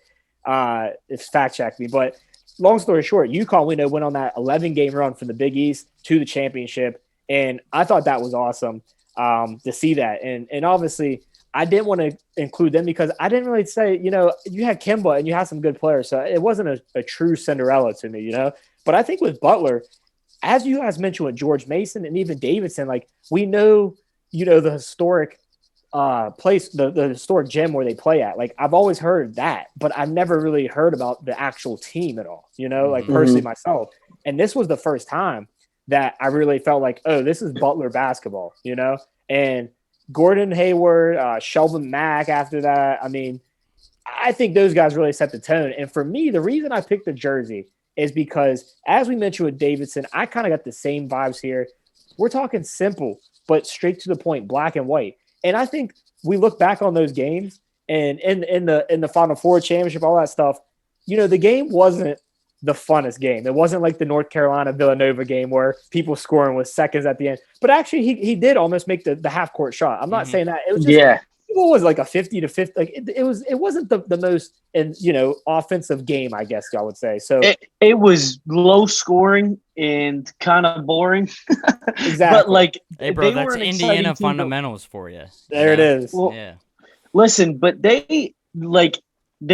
If fact check me. But long story short, UConn we know went on that 11-game run from the Big East to the championship, and I thought that was awesome to see that. And obviously, I didn't want to include them because I didn't really say, you had Kemba and you had some good players. So it wasn't a true Cinderella to me, But I think with Butler, as you guys mentioned with George Mason and even Davidson, like we know, the historic place, the historic gym where they play at. Like I've always heard that, but I've never really heard about the actual team at all, like personally myself. And this was the first time that I really felt like, oh, this is Butler basketball, and Gordon Hayward, Shelvin Mack after that. I mean, I think those guys really set the tone. And for me, the reason I picked the jersey is because, as we mentioned with Davidson, I kind of got the same vibes here. We're talking simple, but straight to the point, black and white. And I think we look back on those games and in the Final Four championship, all that stuff, the game wasn't the funnest game. It wasn't like the North Carolina Villanova game where people scoring with seconds at the end. But actually, he did almost make the half court shot. I'm not saying that. It was just what was like a 50 to 50. Like it wasn't the most offensive game, I guess I would say. So it was low scoring and kind of boring. Exactly. But hey, bro, that's Indiana fundamentals for you. There it is. Well, yeah. Listen, but they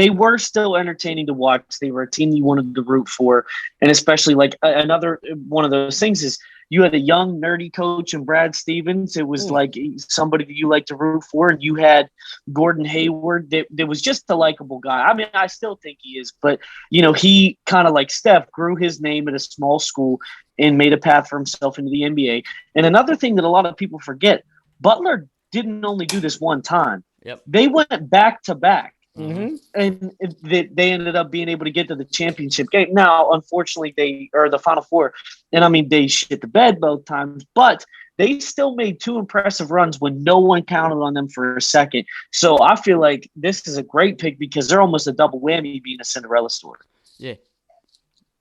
were still entertaining to watch. They were a team you wanted to root for, and especially another one of those things is you had a young nerdy coach in Brad Stevens. It was like somebody that you like to root for, and you had Gordon Hayward. That was just a likable guy. I mean, I still think he is, but he kind of like Steph grew his name at a small school and made a path for himself into the NBA. And another thing that a lot of people forget, Butler didn't only do this one time. Yep. They went back to back. Mm-hmm. And they ended up being able to get to the championship game. Now, unfortunately, the Final Four, and I mean, they shit the bed both times, but they still made two impressive runs when no one counted on them for a second. So I feel like this is a great pick because they're almost a double whammy being a Cinderella story. Yeah.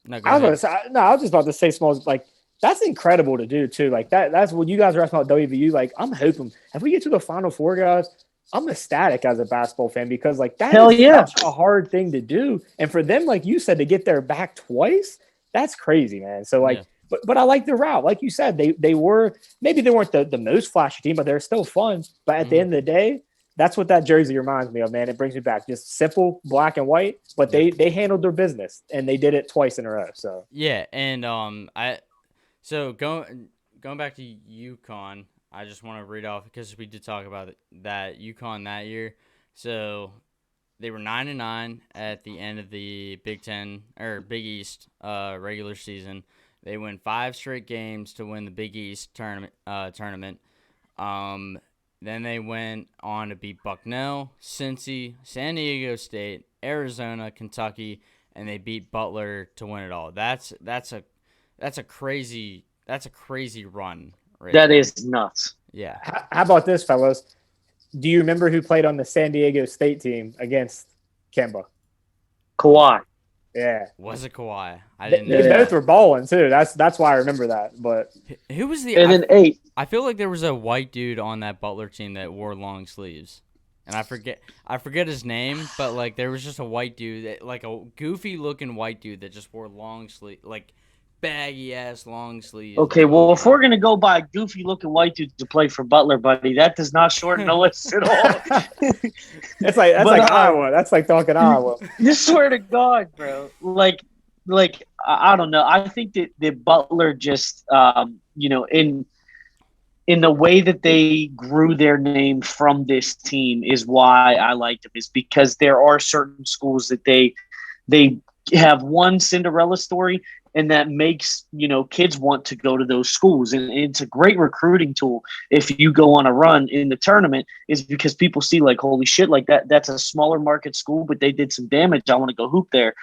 No, I was just about to say, Smalls, like, that's incredible to do, too. Like, that's what you guys are asking about WVU. Like, I'm hoping if we get to the Final Four, guys, I'm ecstatic as a basketball fan because, like, that is such a hard thing to do. And for them, like you said, to get their back twice, that's crazy, man. So, like, but I like the route. Like you said, they were – maybe they weren't the most flashy team, but they're still fun. But at the end of the day, that's what that jersey reminds me of, man. It brings me back. Just simple, black and white, but they handled their business, and they did it twice in a row. So yeah, and going back to UConn, I just want to read off because we did talk about that UConn that year. So they were 9-9 at the end of the Big East regular season. They win 5 straight games to win the Big East tournament. Then they went on to beat Bucknell, Cincy, San Diego State, Arizona, Kentucky, and they beat Butler to win it all. That's a crazy run. Right that there. is nuts. Yeah. How about this, fellas? Do you remember who played on the San Diego State team against Kemba? Kawhi. Yeah. Was it Kawhi? I didn't know. They both were balling too. That's why I remember that. But who was the? And then 8. I feel like there was a white dude on that Butler team that wore long sleeves, and I forget his name, but like there was just a white dude, like a goofy looking white dude that just wore long sleeve, like baggy ass long sleeves. Okay, well, if we're gonna go by goofy looking white dude to play for Butler, buddy, that does not shorten the list at all. that's like Iowa. That's like talking Iowa. You swear to God, bro. Like I don't know. I think that Butler just in the way that they grew their name from this team is why I liked them, is because there are certain schools that they have one Cinderella story, and that makes, kids want to go to those schools. And it's a great recruiting tool if you go on a run in the tournament, is because people see like, holy shit, like that's a smaller market school, but they did some damage. I want to go hoop there.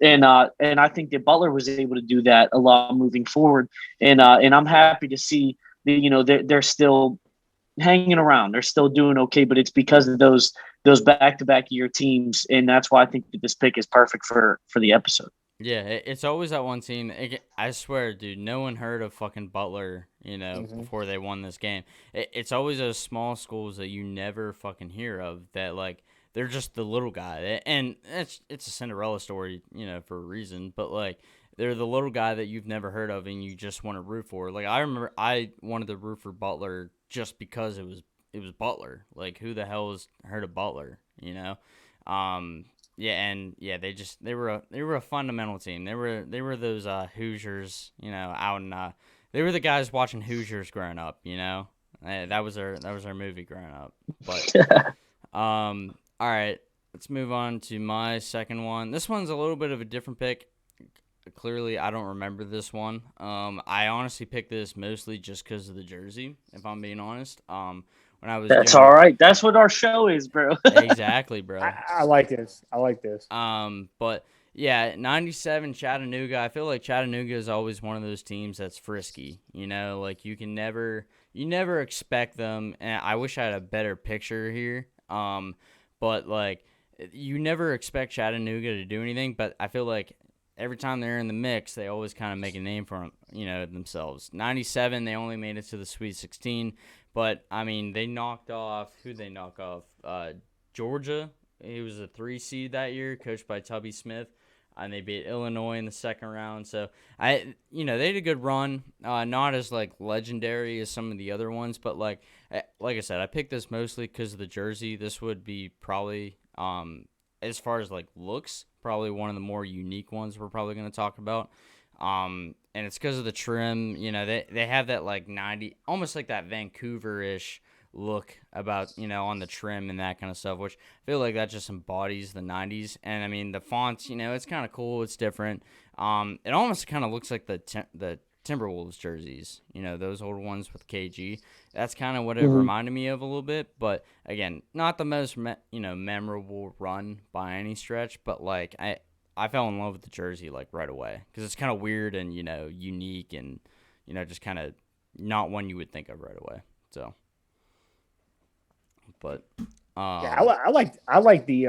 And I think that Butler was able to do that a lot moving forward. And I'm happy to see that, they're still hanging around. They're still doing okay, but it's because of those back-to-back year teams. And that's why I think that this pick is perfect for the episode. Yeah, it's always that one team. I swear, dude, no one heard of fucking Butler, before they won this game. It's always those small schools that you never fucking hear of that, like, they're just the little guy. And it's a Cinderella story, for a reason. But, like, they're the little guy that you've never heard of and you just want to root for. Like, I remember I wanted to root for Butler just because it was Butler. Like, who the hell has heard of Butler, they were a fundamental team. They were those Hoosiers, out in they were the guys watching Hoosiers growing up, That was our movie growing up. But all right, let's move on to my second one. This one's a little bit of a different pick. Clearly, I don't remember this one. I honestly picked this mostly just because of the jersey, if I'm being honest. When I was That's all right. That's what our show is, bro. Exactly, bro. I like this. But Yeah, 97 Chattanooga. I feel like Chattanooga is always one of those teams that's frisky. Like you never expect them. And I wish I had a better picture here. But like you never expect Chattanooga to do anything. But I feel like every time they're in the mix, they always kind of make a name for them, themselves. 97, they only made it to the Sweet 16. But I mean, they knocked off. Who'd they knock off? Georgia. He was a 3 seed that year, coached by Tubby Smith. And they beat Illinois in the second round. So, they had a good run. Not as, like, legendary as some of the other ones. But, like I said, I picked this mostly because of the jersey. This would be probably, as far as, like, looks, probably one of the more unique ones we're probably going to talk about. And it's because of the trim. They have that, like, 90, almost like that Vancouver-ish look about, on the trim and that kind of stuff, which I feel like that just embodies the 90s. And I mean, the fonts, it's kind of cool. It's different. It almost kind of looks like the Timberwolves jerseys, those old ones with KG. That's kind of what it reminded me of a little bit. But again, not the most, memorable run by any stretch, but like I fell in love with the jersey like right away because it's kind of weird and, unique and, just kind of not one you would think of right away. So. But yeah, I like the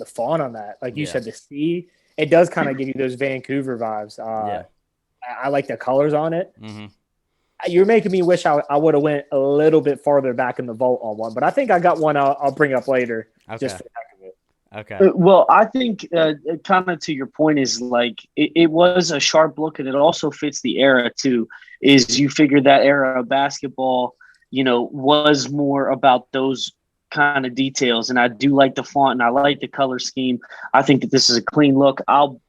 font on that. Like you said, the C, it does kind of give you those Vancouver vibes. I like the colors on it. Mm-hmm. You're making me wish I would have went a little bit farther back in the vault on one, but I think I got one I'll bring up later. Okay. Just for the heck of it. Okay. Well, I think kind of to your point is like it was a sharp look, and it also fits the era too. Is you figure that era of basketball, was more about those kind of details, and I do like the font and I like the color scheme. I think that this is a clean look. I'll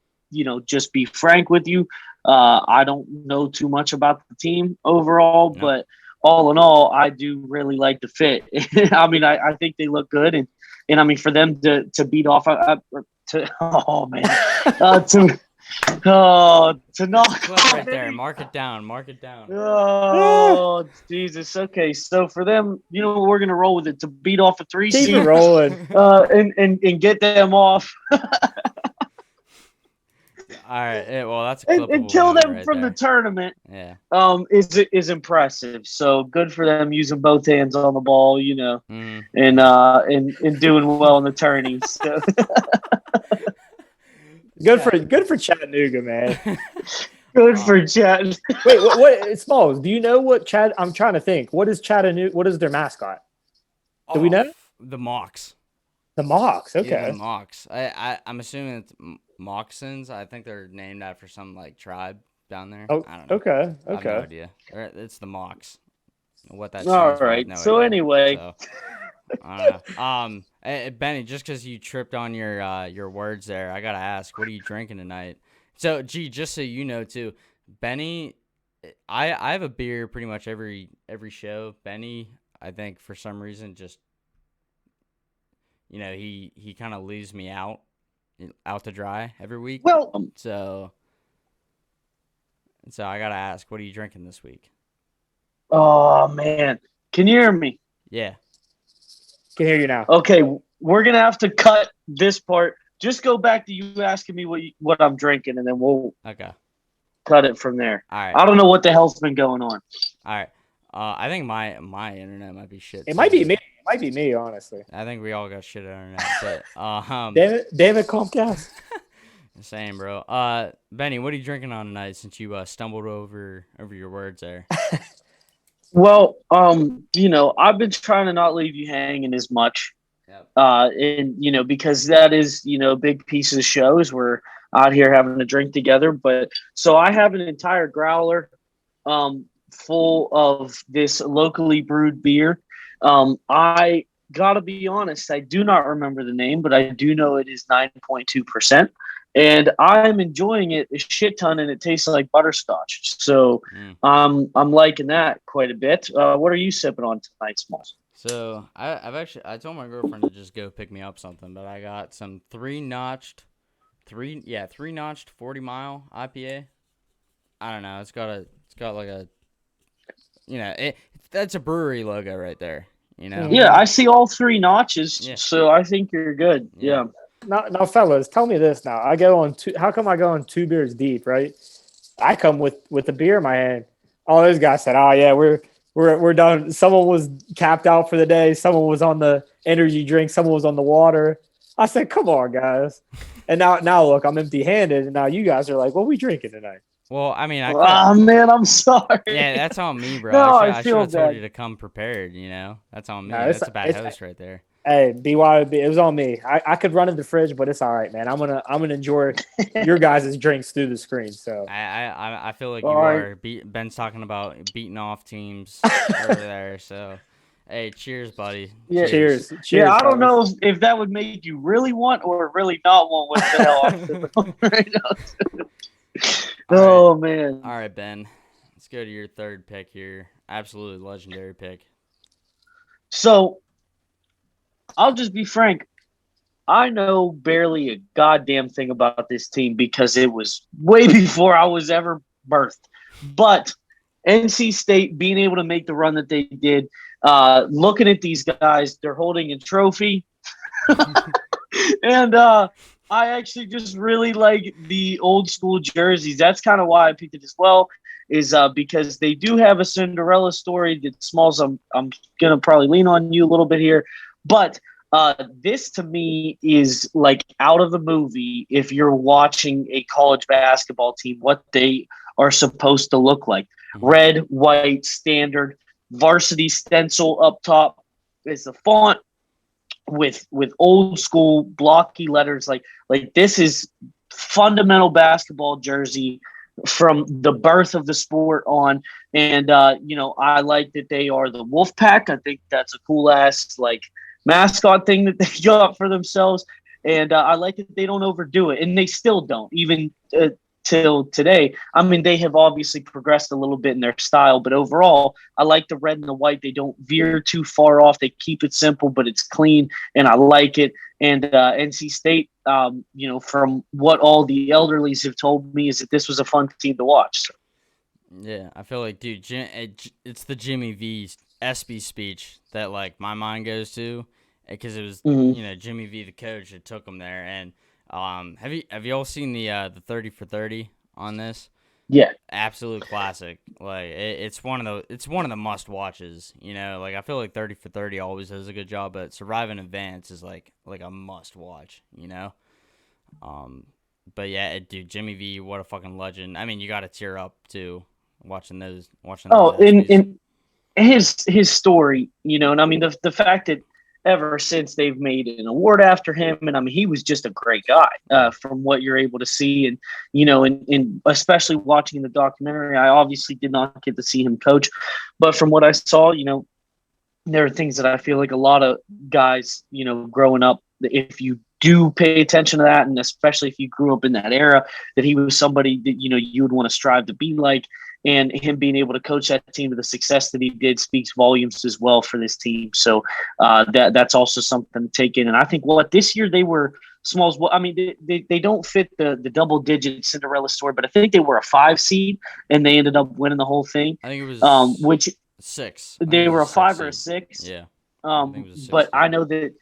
just be frank with you, I don't know too much about the team overall, but all in all, I do really like the fit. I mean, I think they look good, and I mean, for them to beat off to knock right there. Mark it down. Oh, Jesus. Okay, so for them, we're gonna roll with it to beat off a 3 seed, rolling, and get them off. All right. Well, that's a and kill them right from there. the tournament. Yeah. Is impressive. So good for them using both hands on the ball, Mm. and doing well in the tourney. So. Good for Chattanooga, man. Good for Chattanooga. Wait, what Smalls, do you know what I'm trying to think. What is Chattanooga? What is their mascot? Do we know? The Mocs. The Mocs, okay. Yeah, the Mocs. I'm assuming it's Moccasins. I think they're named after some like tribe down there. Oh, I don't know. Okay. I have no idea. It's the Mocs. What that All stands right. for, So idea. anyway. So, I don't know. Benny, just because you tripped on your words there, I gotta ask, what are you drinking tonight? So, just so you know too, Benny, I have a beer pretty much every show. Benny, I think for some reason just, he kind of leaves me out to dry every week. Well, so I gotta ask, what are you drinking this week? oh man, can you hear me? Yeah. Can hear you now. Okay, we're gonna have to cut this part. Just go back to you asking me what I'm drinking, and then we'll cut it from there. All right. I don't know what the hell's been going on. All right. I think my internet might be shit. It might be me. It might be me, honestly. I think we all got shit internet. But damn it, Comcast. Same, bro. Benny, what are you drinking on tonight? Since you stumbled over your words there. Well, I've been trying to not leave you hanging as much. Yep. And because that is, a big piece of the show is we're out here having a drink together. But so I have an entire growler full of this locally brewed beer. I gotta be honest, I do not remember the name, but I do know it is 9.2%. And I'm enjoying it a shit ton, and it tastes like butterscotch. So I'm liking that quite a bit. What are you sipping on tonight, Smalls? So I told my girlfriend to just go pick me up something, but I got some three notched 40-mile IPA. I don't know. It's got like a, that's a brewery logo right there. Yeah, I see all 3 notches. Yeah. So I think you're good. Yeah. Now, fellas, tell me this. Now, I go on two. How come I go on 2 beers deep? Right? I come with a beer in my hand. All those guys said, "Oh yeah, we're done." Someone was capped out for the day. Someone was on the energy drink. Someone was on the water. I said, "Come on, guys." And now look, I'm empty-handed, and now you guys are like, "What we drinking tonight?" Well, I mean, Oh man, I'm sorry. yeah, that's on me, bro. No, I I should feel have told bad. you to come prepared. That's on me. No, That's a bad it's host right there. hey, BYOB, it was on me. I could run in the fridge, but it's all right, man. I'm gonna enjoy your guys' drinks through the screen. So I feel like All you right. are. Ben's talking about beating off teams over there. So, hey, cheers, buddy. Yeah. cheers, Yeah, I don't fellas. know if that would make you really want or really not want what the hell I'm sipping on right now. Oh man. All right, Ben. Let's go to your third pick here. Absolutely legendary pick. So I'll just be frank. I know barely a goddamn thing about this team because it was way before I was ever birthed. But NC State being able to make the run that they did, looking at these guys, they're holding a trophy. And I actually just really like the old school jerseys. That's kind of why I picked it as well, is because they do have a Cinderella story that Smalls. I'm going to probably lean on you a little bit here. But this to me is like out of the movie if you're watching a college basketball team, what they are supposed to look like. Red, white, standard, varsity stencil up top is the font with old school blocky letters. Like this is fundamental basketball jersey from the birth of the sport on. And I like that they are the Wolf Pack. I think that's a cool ass like mascot thing that they got for themselves. And I like that they don't overdo it, and they still don't, even till today. I mean, they have obviously progressed a little bit in their style, but overall, I like the red and the white. They don't veer too far off. They keep it simple, but it's clean, and I like it. And NC State, from what all the elderlies have told me, is that this was a fun team to watch. So. Yeah, I feel like, dude, it's the Jimmy V SB speech that like my mind goes to, because it was Jimmy V the coach that took him there. And have you all seen the 30 for 30 on this? Yeah, absolute classic. Like it's one of the must watches. Like I feel like 30 for 30 always does a good job, but Survive and Advance is like a must watch. But yeah, dude, Jimmy V, what a fucking legend. I mean, you got to tear up too watching those. Oh, those in his story, and I mean the fact that ever since they've made an award after him, and I mean he was just a great guy from what you're able to see, and and especially watching the documentary. I obviously did not get to see him coach, but from what I saw, there are things that I feel like a lot of guys, growing up, if you do pay attention to that, and especially if you grew up in that era, that he was somebody that you would want to strive to be like. And him being able to coach that team to the success that he did speaks volumes as well for this team. So that's also something to take in. And I think this year they were Smalls. Well, I mean, they don't fit the double-digit Cinderella story, but I think they were a 5 seed, and they ended up winning the whole thing. I think it was which 6. They were a 5 or a 6. Yeah. But I know that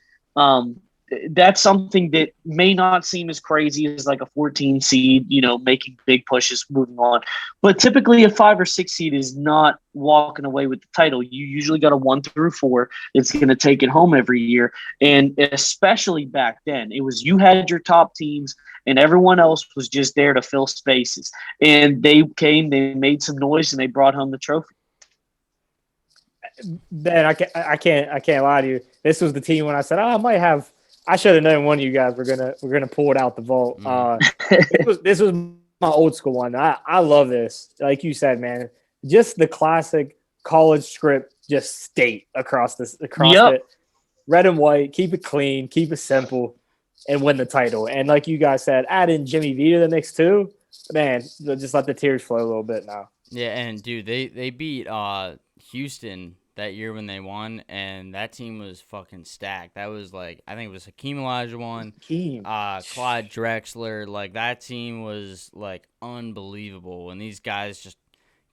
that's something that may not seem as crazy as like a 14 seed, making big pushes, moving on. But typically a 5 or 6 seed is not walking away with the title. You usually got a 1 through 4. It's going to take it home every year. And especially back then, it was you had your top teams and everyone else was just there to fill spaces. And they made some noise, and they brought home the trophy. Ben, I can't lie to you. This was the team when I said, I should have known one of you guys were gonna pull it out the vault. This was my old school one. I love this. Like you said, man, just the classic college script, just state across it. Red and white, keep it clean, keep it simple, and win the title. And like you guys said, add in Jimmy V to the mix too. Man, just let the tears flow a little bit now. Yeah, and dude, they beat Houston that year when they won, and that team was fucking stacked. That was like, I think it was Hakeem Olajuwon, Clyde Drexler. Like that team was like unbelievable, and these guys just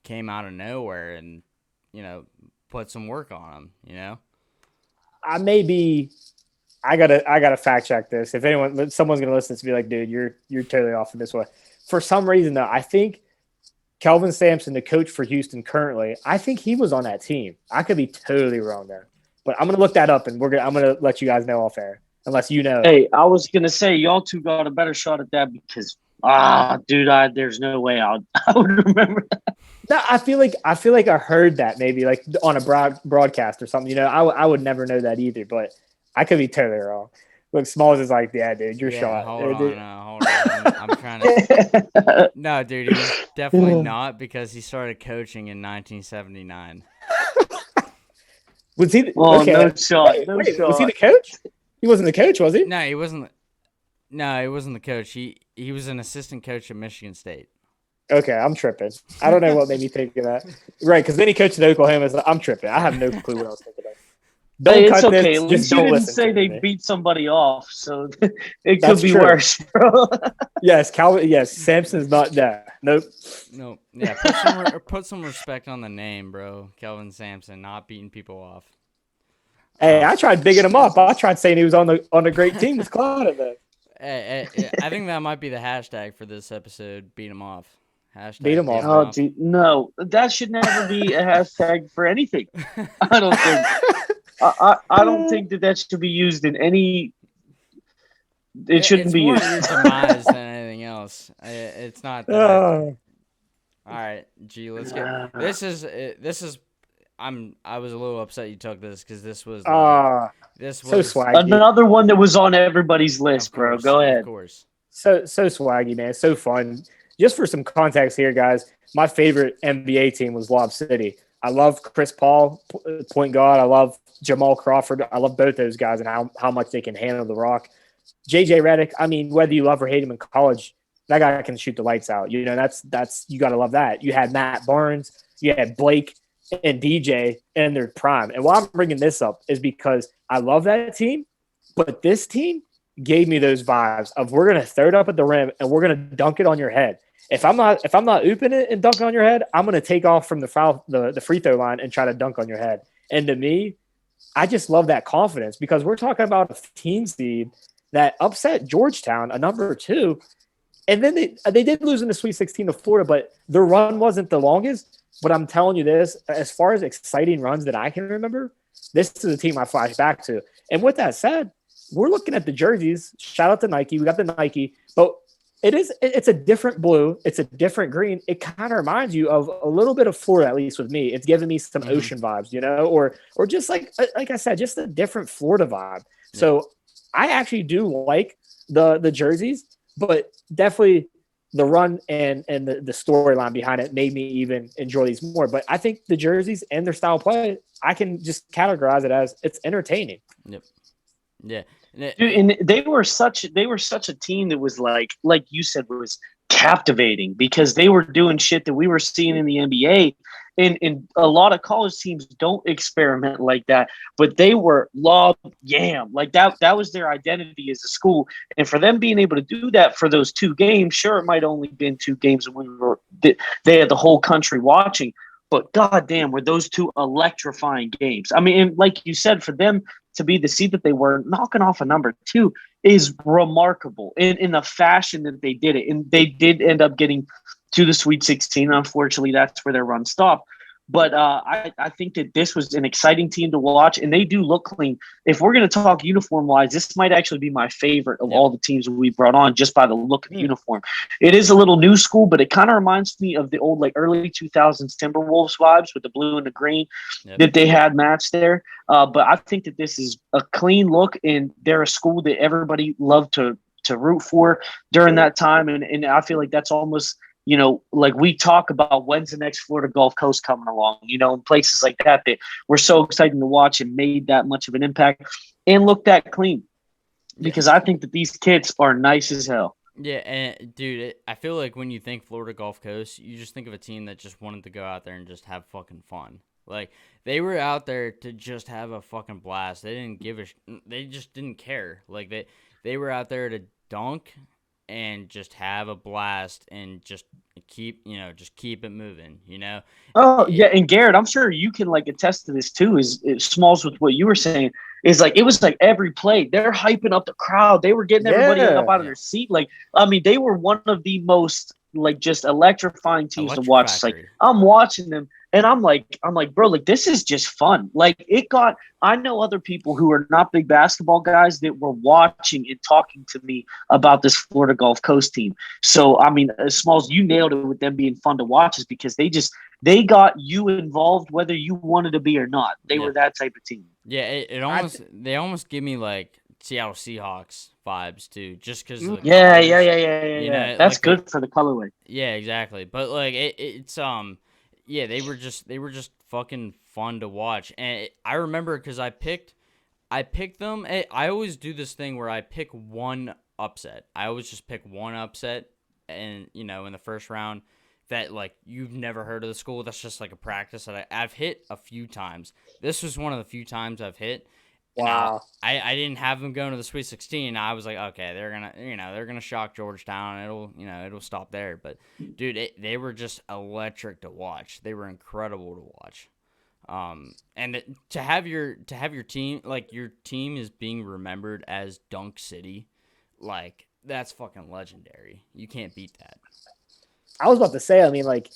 came out of nowhere and put some work on them. I I gotta fact check this. If someone's gonna listen to me, like, dude, you're totally off in this way. For some reason, though, I think Kelvin Sampson, the coach for Houston currently, I think he was on that team. I could be totally wrong there, but I'm gonna look that up, and I'm gonna let you guys know off air, unless you know. Hey, I was gonna say y'all two got a better shot at that because dude, there's no way I would remember that. No, I feel like I heard that maybe like on a broadcast or something. I would never know that either, but I could be totally wrong. Look, Smalls is like, yeah, dude, you're shot. Hold on. I'm trying to. No, dude, he was definitely not because he started coaching in 1979. Was he? Well, okay. No shot. Wait, was he the coach? He wasn't the coach, was he? No, he wasn't. No, he wasn't the coach. He was an assistant coach at Michigan State. Okay, I'm tripping. I don't know what made me think of that. Right, because then he coached at Oklahoma. So I'm tripping. I have no clue what I was thinking of. Don't cut okay. This. At least you didn't say they beat somebody off, so it could be worse, bro. Yes, Calvin. Yes, Sampson's not there. Nope. Yeah, put some respect on the name, bro. Kelvin Sampson, not beating people off. Hey, I tried bigging him up. I tried saying he was on a great team with Clyde in there. Hey, I think that might be the hashtag for this episode. Beat him off. Hashtag beat him off. Oh, dude, no, that should never be a hashtag for anything. I don't think. I don't think that should be used in any. It shouldn't be used. It's more your demise than anything else. It's not. All right, G. Let's get. This is. I was a little upset you took this because this was. This was so swaggy. Another one that was on everybody's list, bro. Go ahead. Of course. So swaggy, man. So fun. Just for some context here, guys, my favorite NBA team was Lob City. I love Chris Paul, point guard. I love Jamal Crawford. I love both those guys and how much they can handle the rock. JJ Redick, I mean, whether you love or hate him in college, that guy can shoot the lights out. That's you got to love that. You had Matt Barnes, you had Blake and DJ in their prime. And why I'm bringing this up is because I love that team, but this team gave me those vibes of we're going to throw it up at the rim and we're going to dunk it on your head. If I'm not ooping it and dunking on your head, I'm going to take off from the free throw line and try to dunk on your head. And to me, I just love that confidence because we're talking about a 15 seed that upset Georgetown, a number 2. And then they did lose in the Sweet 16 to Florida, but their run wasn't the longest. But I'm telling you this, as far as exciting runs that I can remember, this is a team I flash back to. And with that said, we're looking at the jerseys. Shout out to Nike. We got the Nike, but it's a different blue. It's a different green. It kind of reminds you of a little bit of Florida, at least with me. It's giving me some ocean vibes, or just like I said, just a different Florida vibe. Yeah. So I actually do like the jerseys, but definitely the run and the storyline behind it made me even enjoy these more. But I think the jerseys and their style of play, I can just categorize it as it's entertaining. Yep. Yeah. Dude, and they were such a team that was like you said, was captivating because they were doing shit that we were seeing in the NBA. And a lot of college teams don't experiment like that, but they were like that was their identity as a school. And for them being able to do that for those 2 games, sure, it might only been 2 games and they had the whole country watching, but goddamn, were those 2 electrifying games. I mean, and like you said, for them to be the seed that they were, knocking off a number 2 is remarkable in the fashion that they did it. And they did end up getting to the Sweet 16. Unfortunately, that's where their run stopped. But I think that this was an exciting team to watch, and they do look clean. If we're going to talk uniform-wise, this might actually be my favorite of all the teams we brought on just by the look of the uniform. It is a little new school, but it kind of reminds me of the old early 2000s Timberwolves vibes with the blue and the green that they had matched there. But I think that this is a clean look, and they're a school that everybody loved to root for during that time. And I feel like that's almost – like we talk about when's the next Florida Gulf Coast coming along, and places like that we're so excited to watch and made that much of an impact and look that clean because I think that these kids are nice as hell. Yeah, and dude, I feel like when you think Florida Gulf Coast, you just think of a team that just wanted to go out there and just have fucking fun. Like, they were out there to just have a fucking blast. They didn't they just didn't care. Like, they were out there to dunk and just have a blast and just keep it moving, Oh yeah, and Garrett, I'm sure you can like attest to this too. Is Smalls with what you were saying? Is like it was like every play they're hyping up the crowd. They were getting everybody up out of their seat. Like I mean, they were one of the most like just electrifying teams to watch. It's like I'm watching them and I'm like, bro, like this is just fun. Like I know other people who are not big basketball guys that were watching and talking to me about this Florida Gulf Coast team. So I mean, Smalls, you nailed it with them being fun to watch, is because they got you involved whether you wanted to be or not. They were that type of team. Yeah, they almost give me like Seattle Seahawks vibes too, just because. Yeah. That's like good for the colorway. Yeah, exactly. But like it's they were just fucking fun to watch, and I remember because I picked them. I always do this thing where I pick one upset. I always just pick one upset, and in the first round. That like you've never heard of the school. That's just like a practice that I've hit a few times. This was one of the few times I've hit. Wow. I didn't have them going to the Sweet 16. I was like, okay, they're gonna shock Georgetown. It'll stop there. But dude, they were just electric to watch. They were incredible to watch. And to have your team, like your team is being remembered as Dunk City, like that's fucking legendary. You can't beat that. I was about to say, I mean, like,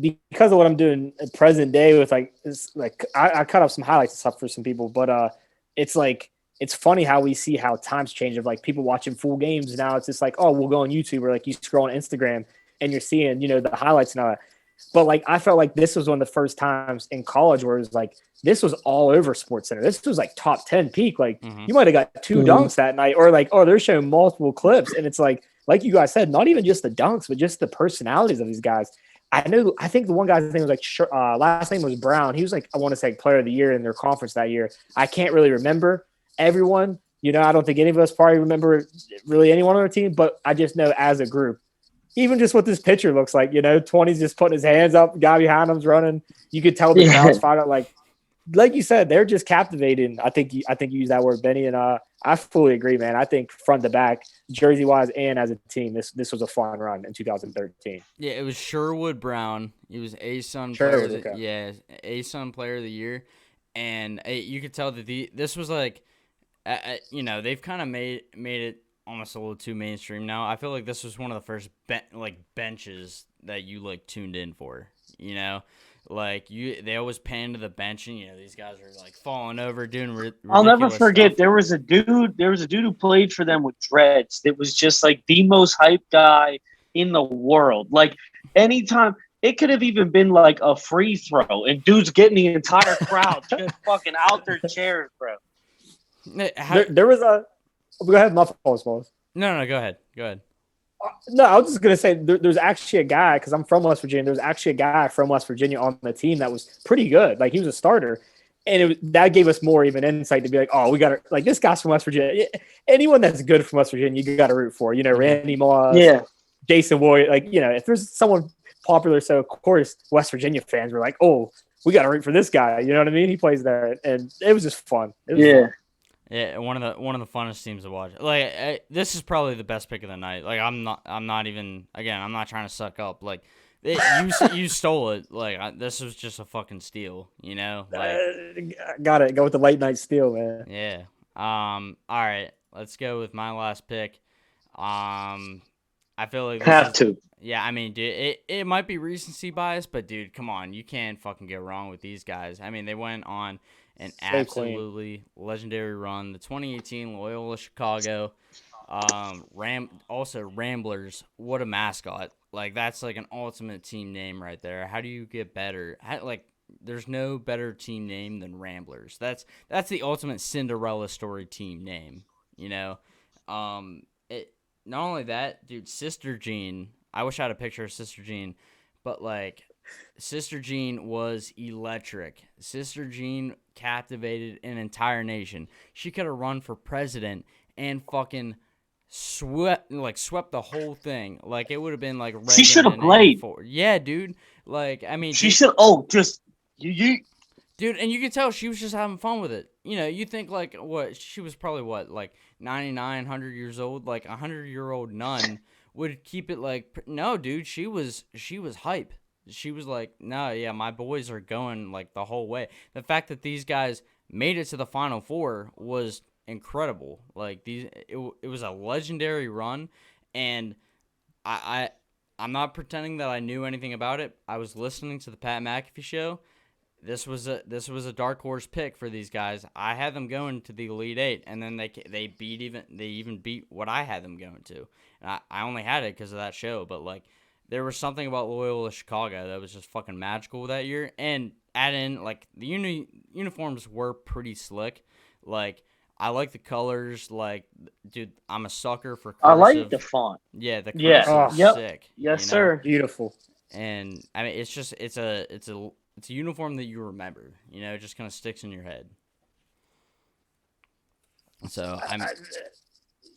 because of what I'm doing at present day with, like, it's like I cut up some highlights and stuff for some people, but it's like, it's funny how we see how times change of, like, people watching full games. Now it's just like, oh, we'll go on YouTube, or, like, you scroll on Instagram and you're seeing, the highlights and all that. But, like, I felt like this was one of the first times in college where it was, like, this was all over SportsCenter. This was, like, top 10 peak. Like, you might have got two dunks that night, or, like, oh, they're showing multiple clips. And it's like you guys said, not even just the dunks, but just the personalities of these guys. I think the one guy's name was like last name was Brown. He was like, I want to say player of the year in their conference that year. I can't really remember everyone. I don't think any of us probably remember really anyone on our team, but I just know as a group, even just what this picture looks like, 20's just putting his hands up, guy behind him's running. You could tell the crowd's fired up. Like you said, they're just captivating. I think you used that word, Benny, and I fully agree, man. I think front to back, jersey wise, and as a team, this was a fun run in 2013. Yeah, it was Sherwood Brown. He was ASUN player of the year, and you could tell that this was like, they've kind of made it almost a little too mainstream now. I feel like this was one of the first benches that you like tuned in for, Like they always pan to the bench, and these guys are like falling over, doing ridiculous I'll never forget. stuff. There was a dude who played for them with dreads. That was just like the most hyped guy in the world. Like anytime, it could have even been like a free throw, and dude's getting the entire crowd just fucking out their chairs, bro. There was a. Go ahead, my fault. No, go ahead. No, I was just going to say there's actually a guy, because I'm from West Virginia. There's actually a guy from West Virginia on the team that was pretty good. Like, he was a starter. And that gave us more even insight to be like, oh, we got to – like, this guy's from West Virginia. Anyone that's good from West Virginia, you got to root for. Randy Moss, Jason Warrior. Like, if there's someone popular, so, of course, West Virginia fans were like, oh, we got to root for this guy. You know what I mean? He plays there. And it was just fun. Fun. Yeah, one of the funnest teams to watch. Like this is probably the best pick of the night. Like I'm not even I'm not trying to suck up. Like you stole it. Like this was just a fucking steal. Like got it. Go with the late night steal, man. Yeah. All right. Let's go with my last pick. I feel like Yeah, I mean, dude, it might be recency bias, but dude, come on, you can't fucking go wrong with these guys. I mean, they went on an absolutely legendary run. The 2018 Loyola Chicago, also Ramblers. What a mascot! Like that's like an ultimate team name right there. How do you get better? There's no better team name than Ramblers. That's the ultimate Cinderella Story team name. Not only that, dude, Sister Jean. I wish I had a picture of Sister Jean, but like. Sister Jean was electric. Sister Jean captivated an entire nation. She could have run for president and fucking swept the whole thing. Like it would have been like Reagan. She should have played. Yeah, dude. Like I mean, she should. Oh, just you. Dude, and you could tell she was just having fun with it. you think like what she was probably like 99, 100 years old, like 100-year-old nun would keep it like no, dude, she was hype. She was like, no, yeah, my boys are going like the whole way. The fact that these guys made it to the Final Four was incredible. Like it was a legendary run, and I'm not pretending that I knew anything about it. I was listening to the Pat McAfee show. This was a dark horse pick for these guys. I had them going to the Elite Eight, and then they even beat what I had them going to. And I only had it because of that show, but like there was something about Loyola Chicago that was just fucking magical that year. And add in like the uniforms were pretty slick. Like I like the colors. Like, dude, I'm a sucker for cursive. I like the font. Yeah, the cursive is sick. Yes, sir. Beautiful. And I mean, it's a uniform that you remember. It just kind of sticks in your head. So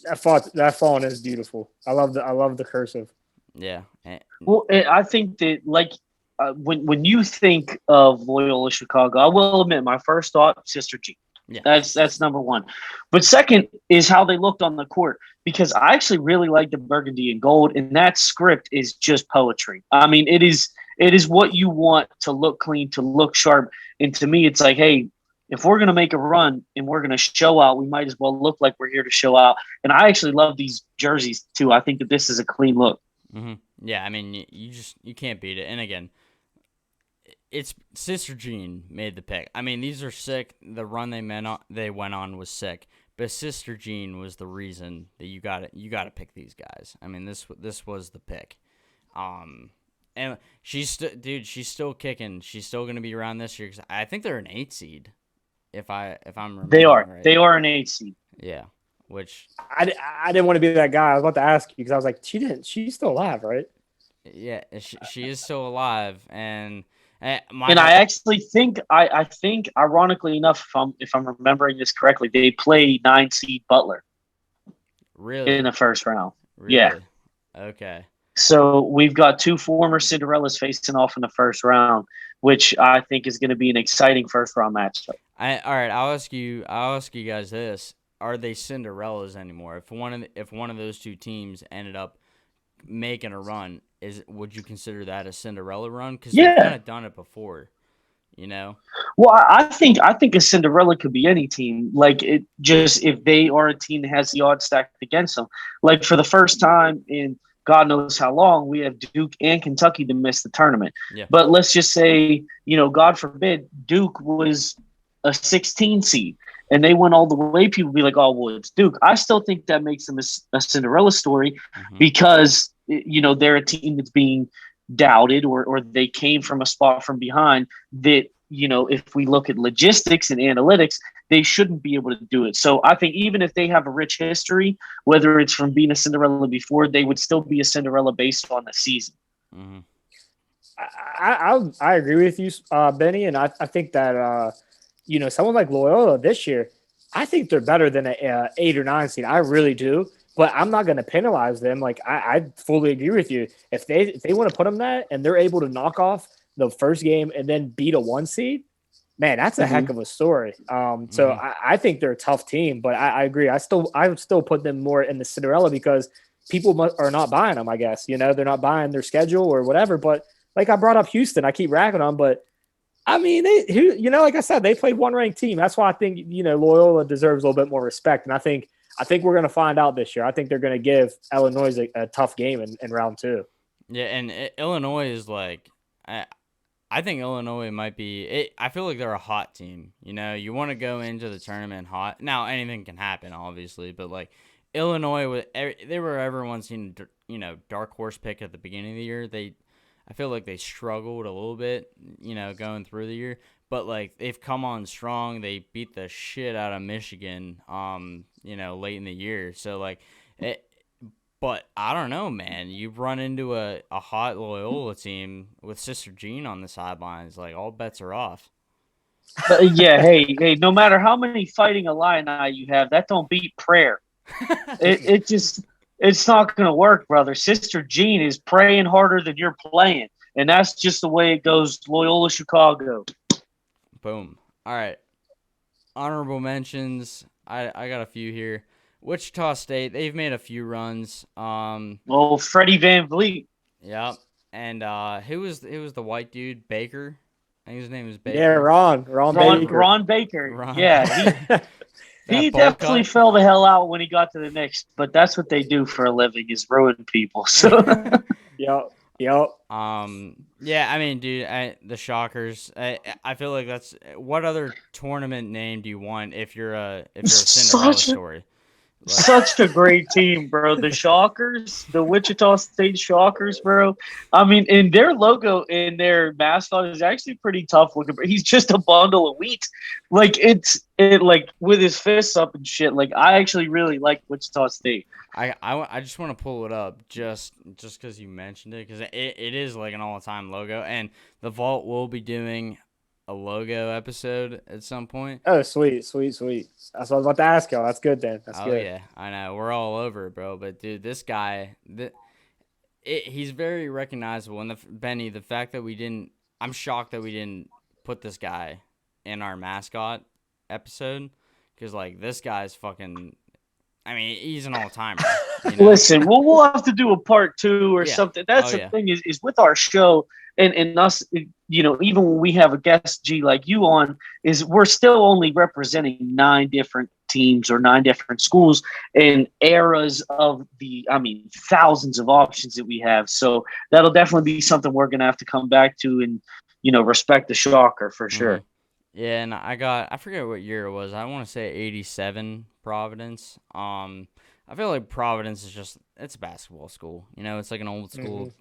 that font is beautiful. I love the cursive. Yeah. Well, I think that like when you think of Loyola Chicago, I will admit my first thought, Sister Jean. Yeah. That's number one. But second is how they looked on the court, because I actually really like the burgundy and gold, and that script is just poetry. I mean, it is what you want to look clean, to look sharp. And to me, it's like, hey, if we're going to make a run and we're going to show out, we might as well look like we're here to show out. And I actually love these jerseys too. I think that this is a clean look. Mm-hmm. Yeah, I mean, you can't beat it. And again, it's Sister Jean made the pick. I mean, these are sick. The run they went on was sick. But Sister Jean was the reason that you got to pick these guys. I mean, this was the pick. And she's still kicking. She's still going to be around this year, because I think they're an 8 seed. If I'm remembering they are right. They are an 8 seed. Yeah, which I didn't want to be that guy. I was about to ask you because I was like, she's still alive, right? Yeah, she is still alive, and I actually think I think ironically enough, if I'm remembering this correctly, they play 9 seed Butler. Really? In the first round. Really? Yeah. Okay. So we've got 2 former Cinderellas facing off in the first round, which I think is going to be an exciting first round matchup. All right, I'll ask you guys this: are they Cinderellas anymore? If one of those 2 teams ended up making a run, would you consider that a Cinderella run? Because they've kind of done it before, Well, I think a Cinderella could be any team. Like it just if they are a team that has the odds stacked against them. Like for the first time in God knows how long, we have Duke and Kentucky to miss the tournament. Yeah. But let's just say, God forbid, Duke was a 16 seed and they went all the way. People be like, oh, well, it's Duke. I still think that makes them a Cinderella story because, they're a team that's being doubted or they came from a spot from behind that, if we look at logistics and analytics, they shouldn't be able to do it. So I think even if they have a rich history, whether it's from being a Cinderella before, they would still be a Cinderella based on the season. Mm-hmm. I agree with you, Benny, and I think that someone like Loyola this year, I think they're better than a 8 or 9 seed. I really do, but I'm not going to penalize them. Like I fully agree with you. If they want to put them that and they're able to knock off the first game and then beat a 1 seed, man, that's a heck of a story. So I think they're a tough team, but I agree. I would still put them more in the Cinderella because people are not buying them, I guess. They're not buying their schedule or whatever. But like I brought up Houston, I keep ragging on, but I mean, like I said, they played 1-ranked team. That's why I think, Loyola deserves a little bit more respect. And I think we're going to find out this year. I think they're going to give Illinois a tough game in round 2. Yeah, and Illinois is like I think Illinois might be – I feel like they're a hot team. You want to go into the tournament hot. Now, anything can happen, obviously, but, like, Illinois, they were everyone's dark horse pick at the beginning of the year. I feel like they struggled a little bit, going through the year. But, like, they've come on strong. They beat the shit out of Michigan, late in the year. So, like but I don't know, man. You run into a hot Loyola team with Sister Jean on the sidelines, like all bets are off. Yeah, hey, no matter how many Fighting Illini you have, that don't beat prayer. It's not going to work, brother. Sister Jean is praying harder than you're playing, and that's just the way it goes. Loyola Chicago. Boom. All right. honorable mentions. I got a few here. Wichita State, they've made a few runs. Well, Freddie Van Vliet. Yep. And who was the white dude? Baker? I think his name was Baker. Yeah, Ron Baker. Ron Baker. Ron Yeah, he bowl definitely cut? fell the hell out when he got to the Knicks, but that's what they do for a living is ruin people. So Yep. Yeah, I mean, dude, the Shockers. I feel like that's what other tournament name do you want if you're a Cinderella Story? Like, such a great team, bro. The Shockers, the Wichita State Shockers, bro. I mean, and their logo and their mascot is actually pretty tough looking. He's just a bundle of wheat. Like like with his fists up and shit. Like I actually really like Wichita State. I just want to pull it up just because you mentioned it because it is like an all-time logo, and the Vault will be doing a logo episode at some point. Oh, sweet. That's what I was about to ask y'all. That's good then. That's good. Yeah, I know. We're all over it, bro. But dude, this guy, he's very recognizable. And Benny, the fact that I'm shocked that we didn't put this guy in our mascot episode because like this guy's fucking. I mean, he's an all-timer. You know? Listen, we'll have to do a part 2 or something. That's the thing is with our show and us, you know, even when we have a guest G like you on, is we're still only representing 9 different teams or 9 different schools and eras of thousands of options that we have. So that'll definitely be something we're going to have to come back to and, you know, respect the Shocker for sure. Mm-hmm. Yeah, and I forget what year it was. I want to say 87 Providence. I feel like Providence is it's a basketball school. You know, it's like an old school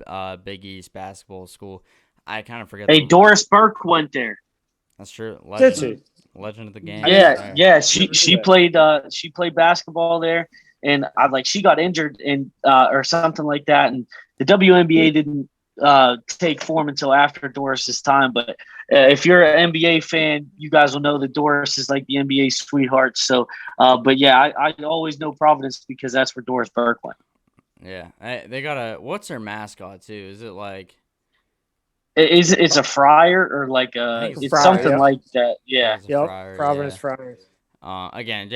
Big East basketball school. I kind of forget. Hey, Doris Burke went there. That's true. Legend of the game. Yeah. She played basketball there, and she got injured or something like that, and the WNBA didn't take form until after Doris's time. But if you're an NBA fan, you guys will know that Doris is like the NBA sweetheart. So, but yeah, I always know Providence because that's where Doris Burke went. Yeah, they got what's their mascot too? Is it like? It's a fryer or like it's fryer, something like that. Yeah. Yep. Providence Friars. Again,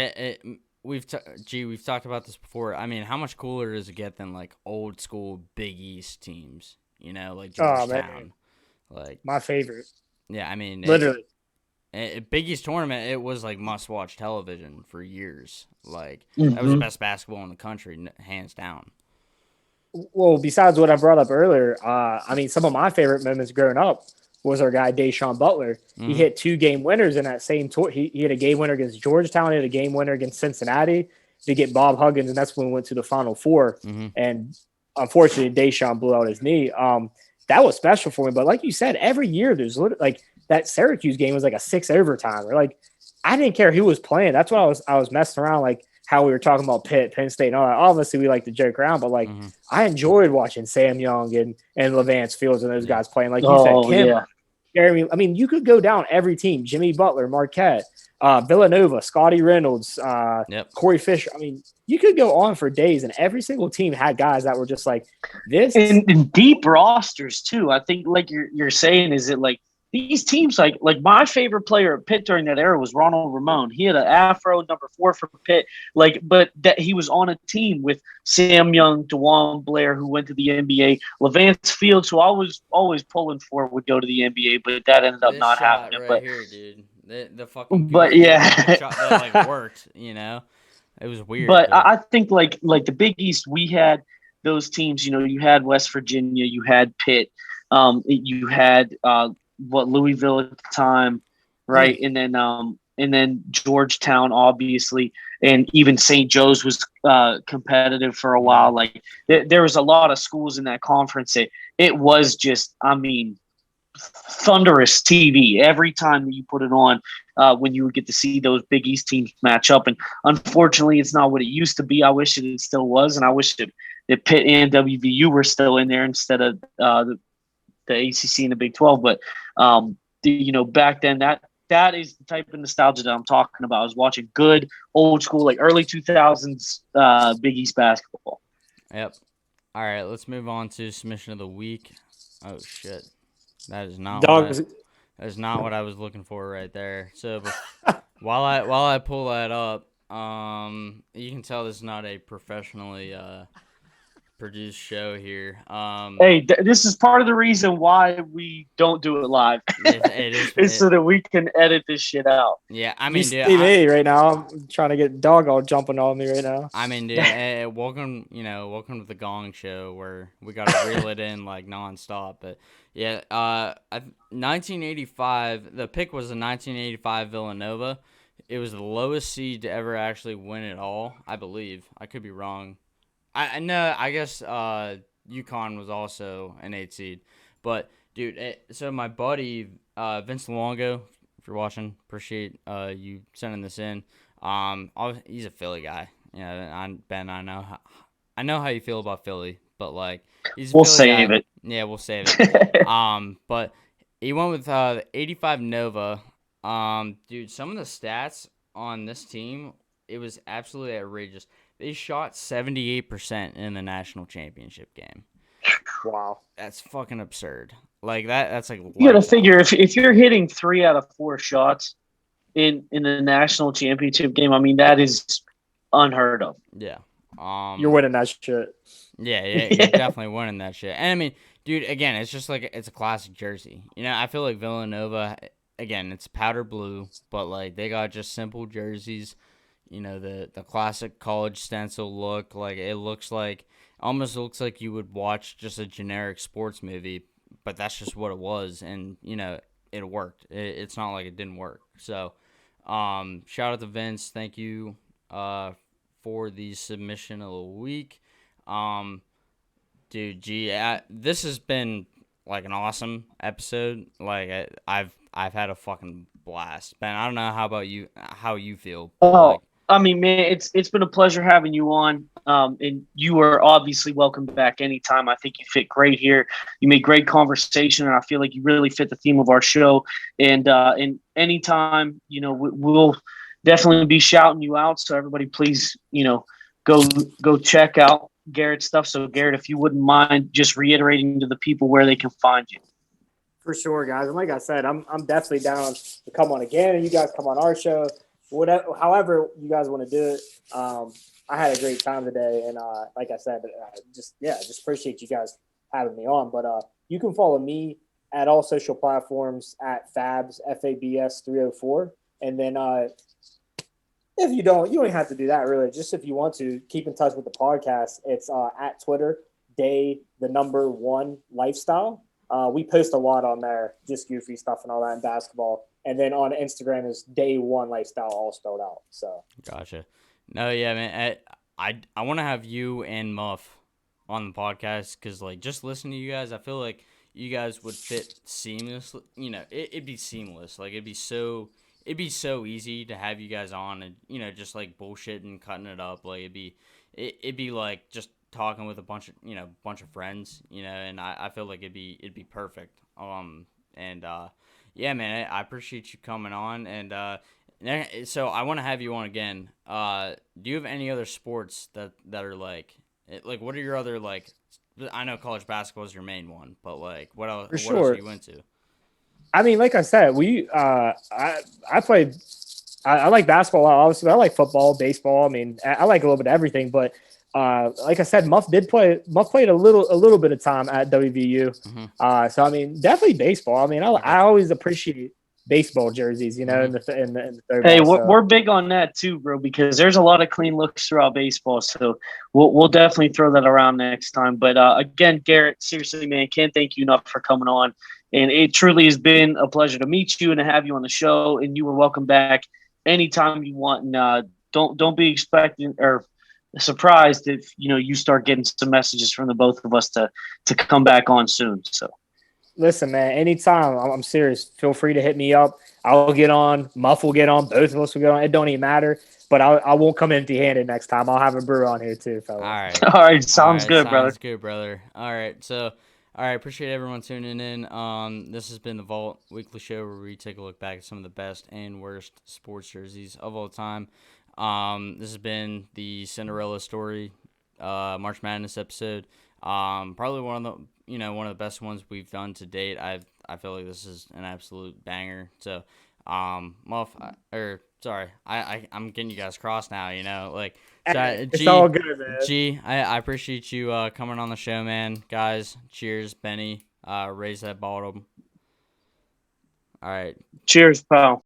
we've talked about this before. I mean, how much cooler does it get than like old school Big East teams? You know, like Georgetown. Like my favorite. Yeah, I mean, literally. Big East tournament, it was like must-watch television for years. Like that was the best basketball in the country, hands down. Well, besides what I brought up earlier, I mean, some of my favorite moments growing up was our guy Deshaun Butler. He hit 2 game winners in that same tour. He hit a game winner against Georgetown. He hit a game winner against Cincinnati to get Bob Huggins, and that's when we went to the Final Four. And unfortunately, Deshaun blew out his knee. That was special for me. But like you said, every year there's like that Syracuse game was like a 6 overtime. Or like I didn't care who was playing. That's what I was messing around like how we were talking about Pitt, Penn State, and all that. Obviously, we like to joke around, but like I enjoyed watching Sam Young and Levance Fields and those guys playing. Like you said, Kim, Jeremy. I mean, you could go down every team: Jimmy Butler, Marquette, Villanova, Scotty Reynolds, Corey Fisher. I mean, you could go on for days, and every single team had guys that were just like this. And deep rosters too. I think, like you're saying, is it like these teams, like my favorite player at Pitt during that era was Ronald Ramon. He had an afro, number 4 for Pitt. But that he was on a team with Sam Young, DeJuan Blair, who went to the NBA, Levance Fields, who I was always pulling for would go to the NBA, but that ended up not happening. Right but here, dude, the fucking but yeah, shot that like worked. You know, it was weird. But I think like the Big East, we had those teams. You know, you had West Virginia, you had Pitt, you had Louisville at the time, right? And then Georgetown, obviously, and even St. Joe's was competitive for a while. Like there was a lot of schools in that conference. It was just, I mean, thunderous TV every time that you put it on. When you would get to see those Big East teams match up, and unfortunately, it's not what it used to be. I wish it still was, and I wish that Pitt and WVU were still in there instead of the ACC and the Big 12. But back then, that is the type of nostalgia that I'm talking about. I was watching good old school, like early 2000s Big East basketball. Yep. All right, let's move on to submission of the week. Oh shit, that is not what I was looking for right there. So While I pull that up, you can tell this is not a professionally produced show here. Hey, this is part of the reason why we don't do it live. It is. It's so that we can edit this shit out. Yeah, I You mean, see dude, me right now. I'm trying to get dog all jumping on me right now. I mean, dude, welcome to the Gong Show where we gotta reel it in like nonstop. But yeah, 1985. The pick was a 1985 Villanova. It was the lowest seed to ever actually win it all, I believe. I could be wrong. I know. I guess UConn was also an 8 seed, but dude, so my buddy Vince Luongo, if you're watching, appreciate you sending this in. He's a Philly guy. Ben, I know how you feel about Philly, but like he's a We'll Philly save guy. it. Yeah, we'll save it. But he went with the 85 Nova. Dude, some of the stats on this team, it was absolutely outrageous. They shot 78% in the national championship game. Wow. That's fucking absurd. Like that's like You got to figure if you're hitting 3 out of 4 shots in the national championship game, I mean that is unheard of. Yeah. You're winning that shit. Yeah, you're definitely winning that shit. And I mean, dude, again, it's just like it's a classic jersey. I feel like Villanova, again, it's powder blue, but like they got just simple jerseys. The classic college stencil look. Like it almost looks like you would watch just a generic sports movie, but that's just what it was, and it worked. It's not like it didn't work. So, shout out to Vince. Thank you, for the submission of the week. Dude, this has been like an awesome episode. Like I've had a fucking blast, Ben. I don't know how you feel. Oh, I mean, man, it's been a pleasure having you on. And you are obviously welcome back anytime. I think you fit great here. You made great conversation, and I feel like you really fit the theme of our show. And anytime, we'll definitely be shouting you out. So everybody, please, go check out Garrett's stuff. So Garrett, if you wouldn't mind just reiterating to the people where they can find you. For sure, guys. And like I said, I'm definitely down to come on again, and you guys come on our show. Whatever, however you guys want to do it. I had a great time today, and like I said, just appreciate you guys having me on. But you can follow me at all social platforms at Fabs FABS 304, and then if you don't have to do that really. Just if you want to keep in touch with the podcast, it's at Twitter DayOneLifestyle. We post a lot on there, just goofy stuff and all that in basketball. And then on Instagram is DayOneLifestyle, all spelled out. So gotcha. No, yeah, man. I want to have you and Muff on the podcast because, like, just listening to you guys, I feel like you guys would fit seamlessly. It'd be seamless. Like, it'd be so easy to have you guys on and just like bullshitting, cutting it up. Like it'd be like just talking with a bunch of friends. And I feel like it'd be perfect. Yeah, man, I appreciate you coming on, and so I want to have you on again. Do you have any other sports that are like what are your other like? I know college basketball is your main one, but like what else? What else are you into? I mean, like I said, I played. I like basketball, obviously. But I like football, baseball. I mean, I like a little bit of everything, but. Like I said, Muff played a little bit of time at WVU. Mm-hmm. So I mean, definitely baseball. I mean, I always appreciate baseball jerseys, in the third. Hey, we're big on that too, bro, because there's a lot of clean looks throughout baseball. So we'll definitely throw that around next time. But again, Garrett, seriously, man, can't thank you enough for coming on. And it truly has been a pleasure to meet you and to have you on the show. And you are welcome back anytime you want. And don't be expecting or surprised if you start getting some messages from the both of us to come back on soon. So listen, man, anytime. I'm serious. Feel free to hit me up. I'll get on. Muff will get on. Both of us will get on. It don't even matter. But I won't come empty-handed next time. I'll have a brew on here too, fellas. All right. Sounds good, brother. Sounds good, brother. All right. So, all right. Appreciate everyone tuning in. This has been the Vault Weekly Show where we take a look back at some of the best and worst sports jerseys of all time. This has been the Cinderella Story, March Madness episode. Probably one of the best ones we've done to date. I feel like this is an absolute banger. So, I'm getting you guys crossed now, you know, like, It's all good, man. G, I appreciate you coming on the show, man. Guys, cheers, Benny. Raise that bottom. All right. Cheers, pal.